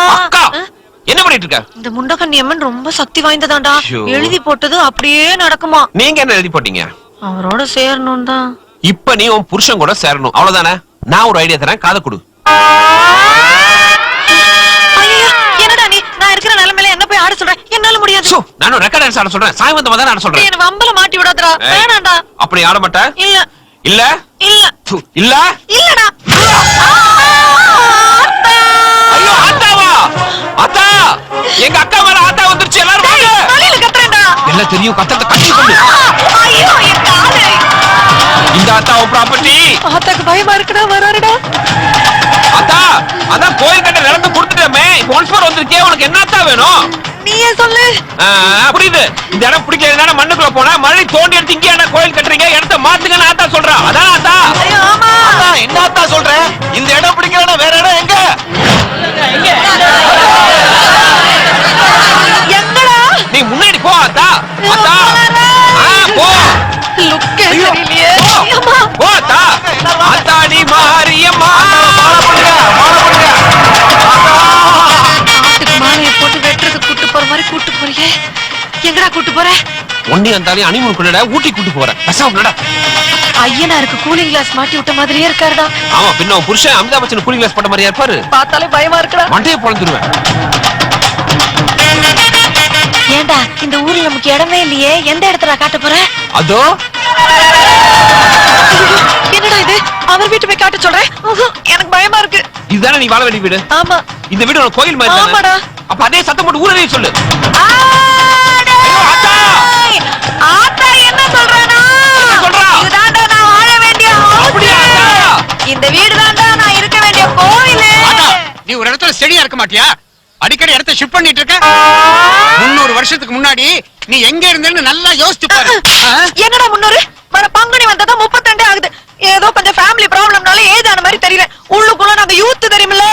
என்ன பண்ணிட்டு இருக்க? இந்த முண்டக்கண்ணியம்மன் ரொம்ப சக்தி வாய்ந்ததாண்டா. எழுதி போட்டது அப்படியே நடக்குமா? நீங்க என்ன எழுதி போட்டீங்க? அவரோட சேரணும் தான். இப்ப நீ உன் புருஷன் கூட சேரணும், அவ்வளவுதானே? நான் ஒரு ஐடியா தரேன், காதை கொடு. என்னடா நீ? நான் இருக்கிற நிலைமையில என்ன போய் ஆட சொல்றேன்? என்னால முடியாது. நானும் ரெக்கார்ட் டான்ஸ் ஆட சொல்றேன். சாய் வந்தமா தான் ஆட சொல்றேன். என்ன வம்பல மாட்டி விடாதடா. வேணாம்டா. அப்படி ஆட மாட்டேன். இல்ல இல்ல இல்ல இல்ல இல்லடா. ஐயோ, ஆத்தாவா? ஆத்தா, எங்க அக்கா மேல ஆத்தா வந்துருச்சு. எல்லாரும் வாங்க. காலையில கத்துறேன்டா. எல்லாம் தெரியும், கத்தறத கட்டி பண்ணு. ஐயோ, என் காலே. இந்த ஆத்தாவ ப்ராப்பர்ட்டி. ஆத்தாக்கு பயமா இருக்குடா. வராருடா. ஆத்தா, அதான் கோயில் கட்ட நிலத்தை கொடுத்துட்டமே. ஒன்ஸ் மோர் வந்திருக்கே, உனக்கு என்னத்தா வேணும்? நீயே சொல்லு. புரியுது. இந்த இடம் பிடிக்கிறதுனால மண்ணுக்குள்ள போனா மழை தோண்டி எடுத்து இங்கே என்ன கோயில் கட்டுறீங்க? இடத்த மாத்துங்கன்னு ஆத்தா சொல்றா. அதான் ஆத்தா. ஆமா. என்ன ஆத்தா சொல்ற? இந்த இடம் பிடிக்கிறதா வேற இடம் எங்க? எங்கடா? நீ முன்னாடி போ ஆத்தா. ஆத்தா, போ. லுக்கே சரியில்லையே. போ ஆத்தா. ஆத்தா நீ மாரியம்மா. மாலையை போட்டு வெட்டுறது கூட்டு போற மாதிரி கூட்டு போறியே. எங்கடா கூட்டு போற? ஒண்ணி அந்தாலே அனிமூன் கொள்ளட ஊட்டி கூட்டு போற. பேசாம நடடா. ஐயனாருக்கு கூலிங் கிளாஸ் மாட்டி விட்ட மாதிரியே இருக்காருடா. ஆமா, பின்ன உன் புருஷன் அமிதாப் பச்சன் கூலிங் கிளாஸ் போட்ட மாதிரியா இருப்பாரு? பார்த்தாலே பயமா இருக்குடா. மண்டையை பொளந்துருவேன். ஏண்டா, இந்த ஊர்ல நமக்கு இடமே இல்லையே. எந்த இடத்துல காட்ட போற? அதோ. என்னடா இது? அவர் வீட்டு போய் காட்ட சொல்றேன். எனக்கு பயமா இருக்கு. இதுதானே நீ வாழ வேண்டிய வீடு? ஆமா. இந்த வீடு ஒரு கோயில் மாதிரி தானே? ஆமாடா. அப்ப அதே சத்தம் போட்டு ஊரே சொல்லு. ஆத்தா என்ன சொல்றானா? இதுதான்டா நான் வாழ வேண்டிய ஹவுஸ். இந்த வீடு தான்டா நான் இருக்க வேண்டிய கோயில். நீ ஒரு இடத்துல ஸ்டெடியா இருக்க மாட்டியா? அடிக்கடி இடத்தை ஷிஃப்ட் பண்ணிட்டு இருக்க. 300 வருஷத்துக்கு இல்லடி, நீ எங்க இருந்தேன்னு நல்லா யோசிச்சு பாரு. என்னடா 300 வர பங்குனி வந்ததா 32 ஆகுது. ஏதோ கொஞ்சம் ஃபேமிலி ப்ராப்ளம்னால ஏஜ் ஆன மாதிரி தெரியல. உள்ளுக்குள்ள நாங்க யூத் தெரியுமில்ல.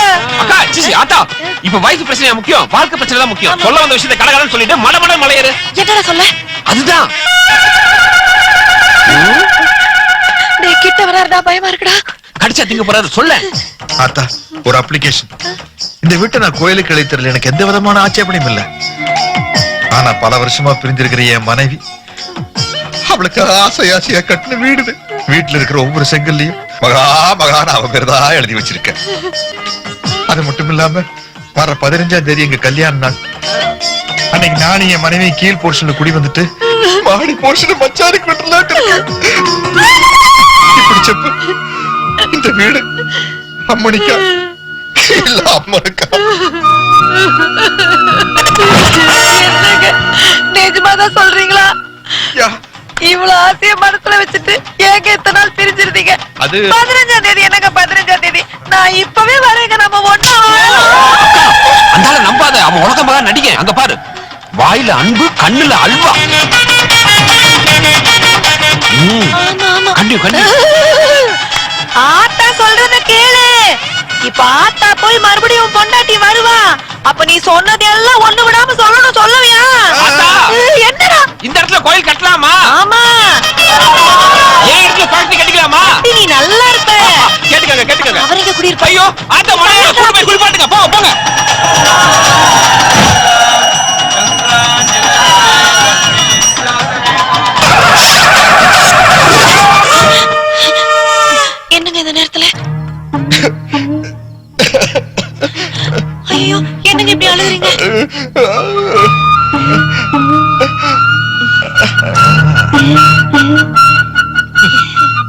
அக்கா சிசி ஆத்தா, இப்ப வயசு பிரச்சனை முக்கியம், வாழ்க்கை பிரச்சனை தான் முக்கியம். சொல்ல வந்த விஷயத்தை கடகடன்னு சொல்லிட்டு மட மலையேறு. என்னடா சொல்ல? அதுதான் டேய் கிட்ட வராருடா, பயமா இருக்குடா. கடிச்சா திங்க போறாரு. சொல்ல ஆத்தா, ஒரு அப்ளிகேஷன். இந்த வீட்டை நான் கோயிலுக்கு அழைத்ததில் எனக்கு எந்த விதமான ஆட்சேபனையும் இல்ல. ஆனா பல வருஷமா பிரிஞ்சிருக்கிற என் மனைவி, அவளுக்கு ஆசையா கட்டின வீடு. வீட்டுல இருக்கிற ஒவ்வொரு செங்கல்லையும் மகான அவ பேர்தான் எழுதி வச்சிருக்கேன். அது மட்டும் இல்லாம வர 15ஆம் தேதி எங்க கல்யாண நாள். அன்னைக்கு நானும் என் மனைவி கீழ் போர்ஷன்ல குடி வந்துட்டு மாடி போர்ஷன் மச்சாருக்கு இப்படி செப்பு இந்த வீடு அம்மனிக்கா இல்ல அம்மனுக்கா? என்னங்க நிஜமாதான் சொல்றீங்களா? இவ்வளவு ஆசைய மனசுல வச்சுட்டு ஏங்க இத்தனை நாள் பிரிஞ்சிருந்தீங்க? அது 15ஆம் தேதி என்னங்க 15ஆம் தேதி? நான் இப்பவே வரேங்க, நம்ம ஒண்ணா. அந்தால நம்பாத, அவன் உலகமாக நடிக்க. அங்க பாரு, வாயில அன்பு, கண்ணுல அல்வா. கண்ணு ஆத்தா சொல்றத கேளு. இப்ப ஆத்தா போய் மறுபடியும் பொண்டாட்டி வருவா. அப்ப நீ சொன்னது எல்லாம் ஒண்ணு விடாம சொல்லணும், சொல்லவியா? என்னடா இந்த இடத்துல கோயில் கட்டலாமா? ஆமா. ஏன் இடத்துல ஃபேக்டரி கட்டிக்கலாமா? நீ நல்லா இருப்ப. கேட்டுக்கங்க. அவரங்க குடியிருப்பா. ஐயோ ஆத்த மலையில கூட போய் குளிப்பாட்டுங்க. போங்க. என்னங்க இந்த நேரத்துல? ஐயோ என்னங்க இப்படி அழுகுறீங்க?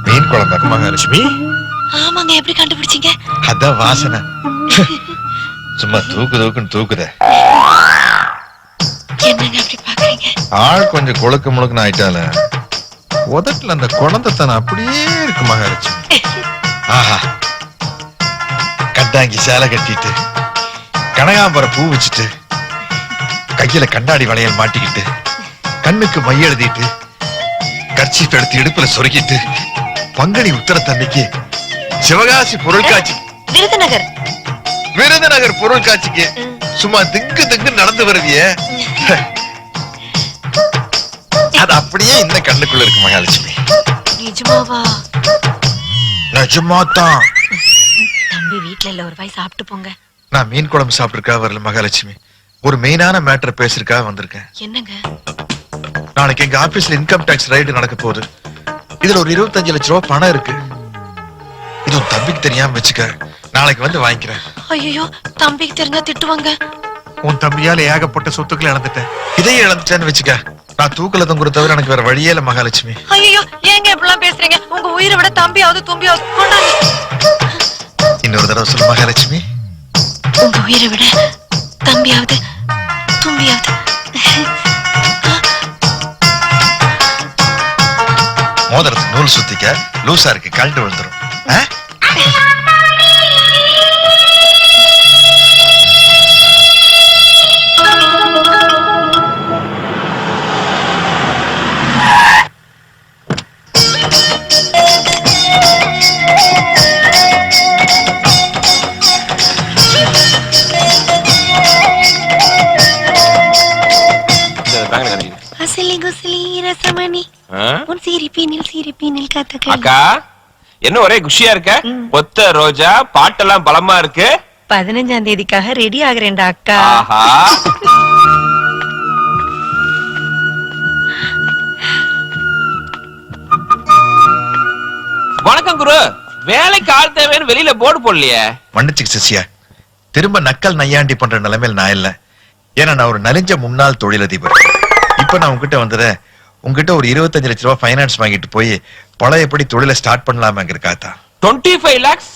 மீன் குழம்பு மகாலட்சுமி. ஆமாங்க, எப்படி கண்டுபிடிச்சீங்க? அதான் வாசனை. சும்மா தூக்குன்னு தூக்குத. என்னங்க அப்படி பாக்குறீங்க? ஆள் கொஞ்சம் கொழுக்கு முழுக்குன்னு ஆயிட்டால உதட்டுல அந்த குழந்தைத்தனை அப்படியே இருக்கு மகாலட்சுமி. ஆஹா, கட்டாங்கி சேலை கட்டிட்டு கனகாம்பர பூ வச்சுட்டு கையில கண்ணாடி வளையல் மாட்டிக்கிட்டு கண்ணுக்கு மை எழுதிட்டு கர்ச்சீப் எடுத்து இடுப்புல சொருக்கிட்டு பங்குனி உத்தரத்தன்னைக்கு சிவகாசி பொருட்காட்சி விருதுநகர் பொருட்காட்சிக்கு சும்மா திங்கு நடந்து வருவிய, அது அப்படியே இந்த கண்ணுக்குள்ள இருக்கு மகாலட்சுமி. நிஜமாவா? நிஜமாதான். தம்பி வீட்ல இல்ல, ஒரு வாய் சாப்பிட்டு போங்க. நான் மீன் குழம்பு சாப்பிட்டுருக்கா வரல மகாலட்சுமி, ஒரு மெயினான மேட்டர் பேசுறதுக்காக வந்திருக்கேன். என்னங்க? நாளைக்கு எங்க ஆபீஸ்ல இன்கம் டாக்ஸ் ரைடு நடக்க போகுது. இதுல ஒரு 25 லட்சம் ரூபாய் பணம் இருக்கு. இது உன் தம்பிக்கு தெரியாம வச்சுக்க, நாளைக்கு வந்து வாங்கிக்கிறேன். ஐயோ தம்பிக்கு தெரிஞ்சா திட்டுவாங்க. உன் தம்பியால ஏகப்பட்ட சொத்துக்களை இழந்துட்டேன். இதையே இழந்துட்டேன்னு வச்சுக்க, நான் தூக்கல தொங்குற தவிர எனக்கு வேற வழியே இல்ல மகாலட்சுமி. ஐயோ ஏங்க இப்படிலாம் பேசுறீங்க? உங்க உயிரை விட தம்பியாவது தும்பியாவது கொண்டாங்க. இன்னொரு தடவை சொல்லு மகாலட்சுமி. உங்க உயிரை விட தம்பியாவது தும்பியாவது. மோதிரத்து நூல் சுத்திக்க லூசா இருக்கு, கழண்டு விழுந்துரும். அக்கா என்ன ஒரே குஷியா இருக்க? ஒத்த ரோஜா பாட்டெல்லாம் பலமா இருக்கு. 15ஆம் தேதிக்காக ரெடி ஆகுறேன்டா அக்கா. ஆஹா, வணக்கம் குரு. வேலைக்கு ஆள் தேவைன்னு வெளியில போர்டு போடலையே. மன்னிச்சுக்கு சிசியா, திரும்ப நக்கல் நையாண்டி பண்ற நிலைமையில் நான் இல்ல. ஏன்னா நான் ஒரு நலிஞ்ச முன்னாள் தொழிலதிபர். இப்ப நான் உங்ககிட்ட வந்தத உங்ககிட்ட ஒரு 25 லட்சம் ரூபாய் பைனான்ஸ் வாங்கிட்டு போய் பழையபடி தொழிலை ஸ்டார்ட் பண்ணலாமாங்கிற காத்தா. 25 lakhs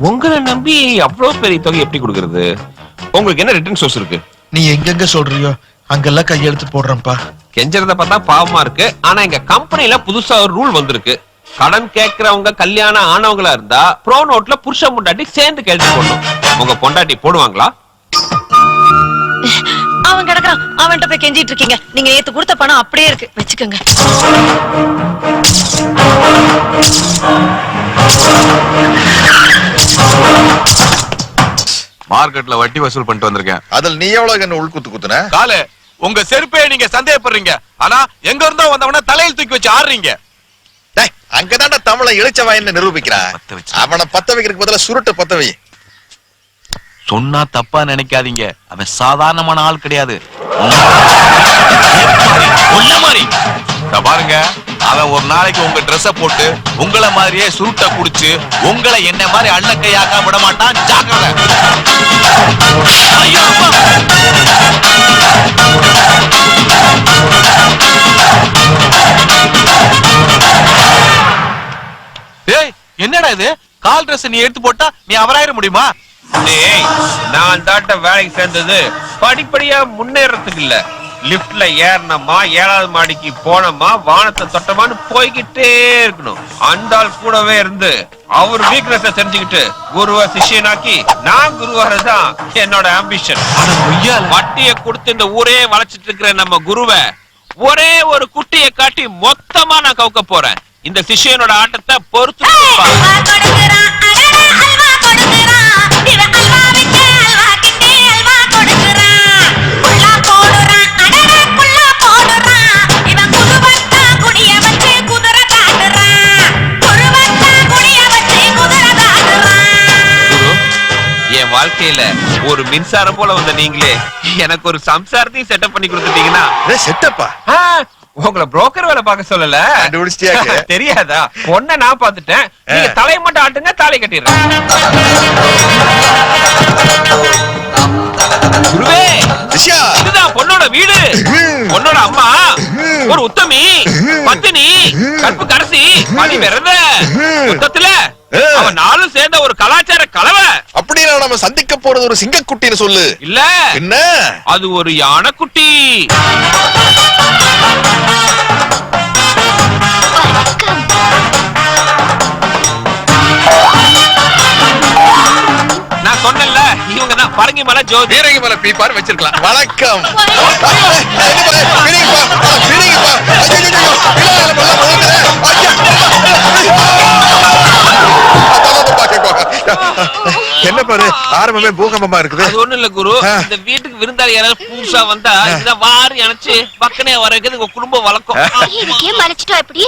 உங்களை நம்பி அவ்வளவு பெரிய தொகை எப்படி கொடுக்கறது? உங்களுக்கு என்ன ரிட்டர்ன் சோர்ஸ் இருக்கு? நீ எங்கெங்க சொல்றியோ அங்கெல்லாம் கையெழுத்து போடுறேன்ப்பா. கெஞ்சறத பார்த்தா பாவமா இருக்கு. ஆனா எங்க கம்பெனில புதுசா ஒரு ரூல் வந்திருக்கு. கடன் கேட்கறவங்க கல்யாணம் ஆனவங்களா இருந்தா ப்ரோ நோட்ல புருஷன் பொண்டாட்டி சேர்ந்து கையெழுத்து போடணும். உங்க பொண்டாட்டி போடுவாங்களா? அவன் கிடக்குறான், அவன்கிட்ட போய் கெஞ்சிட்டு இருக்கீங்க? நீங்க நேத்து கொடுத்த பணம் அப்படியே இருக்கு, வச்சுக்கோங்க. மார்க்கெட்ல வட்டி வசூல் பண்ணிட்டு வந்திருக்கேன். அதுல நீ எவ்வளவு என்ன உள்குத்து குத்துன? காலு, உங்க செருப்பே நீங்க சந்தேகப்படுறீங்க. ஆனா எங்க இருந்தோ வந்தவன தலையில் தூக்கி வச்சு ஆடுறீங்க. டேய், அங்கதான்டா தமிழை இழிச்ச வாயின்னு நிரூபிக்கிறான். அவனை பத்த வைக்கிறதுக்கு பதிலா சுருட்டு பத்த வை. சொன்னா தப்பா நினைக்காதீங்க, அவன் சாதாரணமான ஆள் கிடையாது. பாருங்க, அவன் ஒரு நாளைக்கு உங்க ட்ரெஸ்ஸ போட்டு உங்களை மாதிரியே சுருட்ட குடிச்சு உங்களை என்ன மாதிரி அள்ளக்கையாக்க விட மாட்டான். ஜாக்கிரதை. ஐயோ, டேய், என்னடா இது? கால் ட்ரெஸ் நீ எடுத்து போட்டா நீ அவராயிர முடியுமா? டேய், நான் தாட்ட வேலைக்கு சேர்ந்தது படிப்படியா முன்னேறதுக்கு இல்ல. லிப்ட்ல ஏறணுமா, 7வது மாடிக்கு போனோமா, வானத்தை தொட்டமான்னு போய்கிட்டே இருக்கணும். அந்த ஆள் கூடவே இருந்து அவர் வீக்னஸ் தெரிஞ்சுக்கிட்டு குருவ சிஷ்யனாக்கி நான் குருவாரதான் என்னோட ஆம்பிஷன். வட்டியை கொடுத்து இந்த ஊரே வளைச்சிட்டு இருக்கிற நம்ம குருவை ஒரே ஒரு குட்டியை காட்டி மொத்தமா நான் கவுக்க போறேன். இந்த சிஷ்யனோட ஆட்டத்தை பொறுத்து என் வாழ்க்கையில ஒரு மின்சாரம் போல வந்த நீங்களே எனக்கு ஒரு சம்சாரத்தையும் செட்டப் பண்ணி கொடுத்துட்டீங்கன்னா. செட்டப்பா? உங்களை புரோக்கர் வேலை பார்க்க சொல்லல. தெரியாதா? பொண்ணை நான் பார்த்துட்டேன். நீங்க தலையை மட்டும் ஆட்டுங்க, தாலி கட்டிடுறேன். குருவே, இதுதான் பொண்ணோட வீடு. பொண்ணோட அம்மா ஒரு உத்தமி, பத்தினி, கற்பு கரசி, பணி விரத. மொத்தத்துல அவன் நாளும் சேர்ந்த ஒரு கலாச்சார கலவை. அப்படின்னா நம்ம சந்திக்க போறது ஒரு சிங்கக்குட்டின்னு சொல்லு. இல்ல, என்ன? அது ஒரு யானைக்குட்டி. நான் சொன்னேன்ல, இவங்க தான் பரங்கி மலை ஜோதி. பீரங்கி மலை பீப்பார் வச்சிருக்கலாம். வணக்கம். என்ன பாரு, ஆரம்பமே பூகம்பமா இருக்குது. அது ஒண்ணு இல்ல குரு, இந்த வீட்டுக்கு விருந்தாளி யாராவது புதுசா வந்தா இந்த வாரி அணைச்சு பக்கனே வரது உங்க குடும்ப வழக்கம். இதுக்கே மறைச்சிட்டா எப்படி?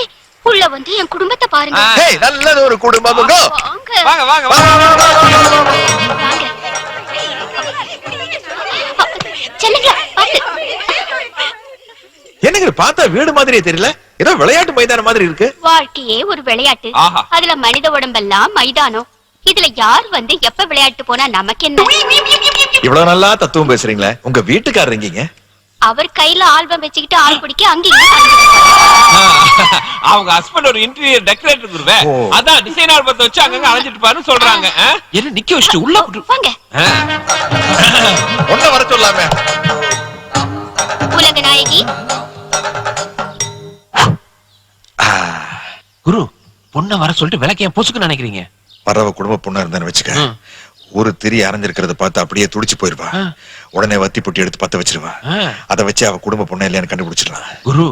உள்ள வந்து என் குடும்பத்தை பாருங்க. நல்லது ஒரு குடும்பம். வாங்க வாங்க வாங்க. என்னங்க பார்த்தா வீடு மாதிரியே தெரியல, ஏதோ விளையாட்டு மைதானம் மாதிரி இருக்கு. வாழ்க்கையே ஒரு விளையாட்டு. அதுல மனித உடம்பெல்லாம் மைதானம். இதுல யார் வந்து எப்ப விளையாட்டு போனா நமக்கு என்ன? இவ்வளவு நல்லா தத்துவம் பேசுறீங்களே, உங்க வீட்டுக்காரர் எங்கீங்க? அவர் கையில ஆல்பம் வச்சுக்கிட்டு ஆள் பிடிக்க அங்கீங்க. அவங்க ஹஸ்பண்ட் ஒரு இன்டீரியர் டெக்கரேட்டர் குருவே, அதான் டிசைன் ஆல்பத்தை வச்சு அங்கங்க அலைஞ்சிட்டு பாருன்னு சொல்றாங்க. என்ன நிக்க வச்சுட்டு உள்ள வாங்க. ஒண்ண வர சொல்லாமே. உலக நாயகி குரு, பொண்ண வர சொல்லிட்டு விளக்கு ஏன் பொசுக்கு நினைக்கிறீங்க? பரவ குடும்ப பொண்ணா இருந்தான்னு வச்சுக்க, ஒரு திரி அரைஞ்சிருக்கிறத பார்த்து அப்படியே துடிச்சு போயிருவா. உடனே வத்தி பொட்டி எடுத்து பத்த வச்சிருவா. அதை வச்சு அவ குடும்ப பொண்ணை இல்லையான்னு கண்டுபிடிச்சிடலாம். குரு,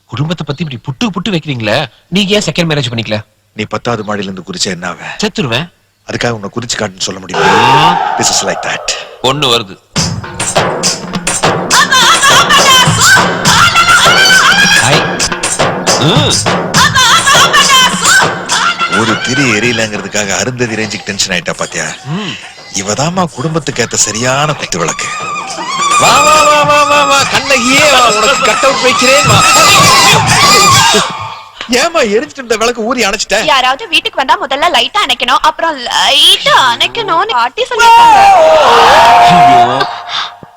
குடும்பத்தை பத்தி இப்படி புட்டு புட்டு வைக்கிறீங்களே, நீங்க ஏன் செகண்ட் மேரேஜ் பண்ணிக்கல? நீ 10வது மாடியில இருந்து குறிச்சா என்ன ஆவ? செத்துருவேன். அதுக்காக உன்னை குறிச்சு காட்டுன்னு சொல்ல முடியும். This is like that. பொண்ணு வருது. ஒரு திரி எரியலங்கிறதுக்காக அருந்ததி ரேஞ்சுக்கு டென்ஷன் ஆயிட்டா பாத்தியா? இவதாமா குடும்பத்துக்கு ஏத்த சரியான குத்து விளக்கு. வா வா வா வா வா வா கண்ணகியே, உனக்கு கட் அவுட் வைக்கிறேன். ஏமா எரிஞ்சிட்டு இருந்த விளக்கு ஊறி அணைச்சிட்ட? யாராவது வீட்டுக்கு வந்தா முதல்ல லைட்டா அணைக்கணும், அப்புறம் லைட்டா அணைக்கணும்னு பாட்டி சொல்லிருக்காங்க.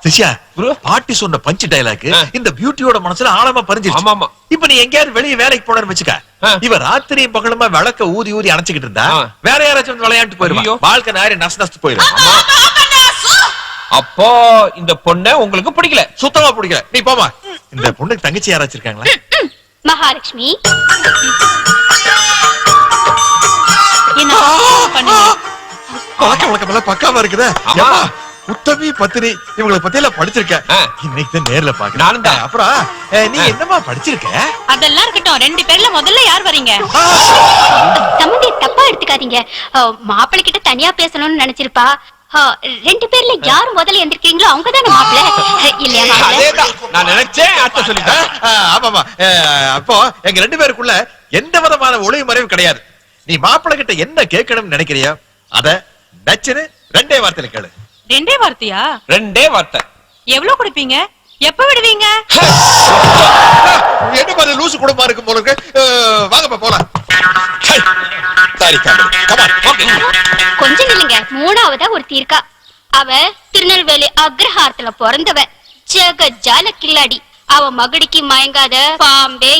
சிஷ்யா, பாட்டி சொன்ன பஞ்ச் டயலாக் இந்த பியூட்டியோட மனசுல ஆழமா பதிஞ்சிருச்சு. ஆமாமா. இப்ப நீ எங்கயாவது வெளிய வேலைக்கு போனன்னு வச்சுக்க, இவ ராத்திரியும் பகலுமா விளக்க ஊதி ஊதி அணைச்சுக்கிட்டு இருந்தா வேற யாராச்சும் வந்து விளையாண்டு போயிருவா. வாழ்க்கை நாரி நஷ்ட போயிடும். அப்போ இந்த பொண்ண உங்களுக்கு பிடிக்கல? சுத்தமா பிடிக்கல. நீ போமா. இந்த பொண்ணுக்கு தங்கச்சி யாராச்சும் இருக்காங்களா? மகாலட்சுமி. வழக்கம் வழக்கம் பக்காவா இருக்குதா? உத்தமி பத்தினி இவங்களை பத்தி எல்லாம் படிச்சிருக்கேன். இன்னைக்கு தான் நேர்ல பாக்குறேன். நானும் தான். அப்புறம் நீ என்னமா படிச்சிருக்க? அதெல்லாம் இருக்கட்டும், 2 பேர்ல முதல்ல யார் வரீங்க? தம்பி தப்பா எடுத்துக்காதீங்க. மாப்பிள்ளை கிட்ட தனியா பேசணும்னு நினைச்சிருப்பா. 2 பேர்ல யாரு முதல்ல எந்திரிக்கிறீங்களோ அவங்க தானே மாப்பிள்ளை இல்லையா? அதேதான் நான் நினைச்சேன். அத்தை சொல்லிட்டேன். ஆமாமா. அப்போ எங்க 2 பேருக்குள்ள எந்த விதமான ஒளிவு மறைவு கிடையாது. நீ மாப்பிள்ளை கிட்ட என்ன கேட்கணும்னு நினைக்கிறியோ அத நச்சுன்னு 2 வார்த்தையில கேளு. 2 வார்த்தையா? 2 வார்த்தை. எவ்வளவு கொடுப்பீங்க? எப்ப விடுவீங்க? என்ன மாதிரி லூசு குடும்பமா இருக்கும் போல இருக்கு. வாங்கப்பா போலாம். கொஞ்சம் இல்லைங்க, 3ஆவதா ஒரு தீர்க்கா. அவ திருநெல்வேலி அக்ரஹாரத்துல பிறந்தவ. ஜெக ஜால கில்லாடி. அவ மகடிக்கு மயங்காத பாம்பே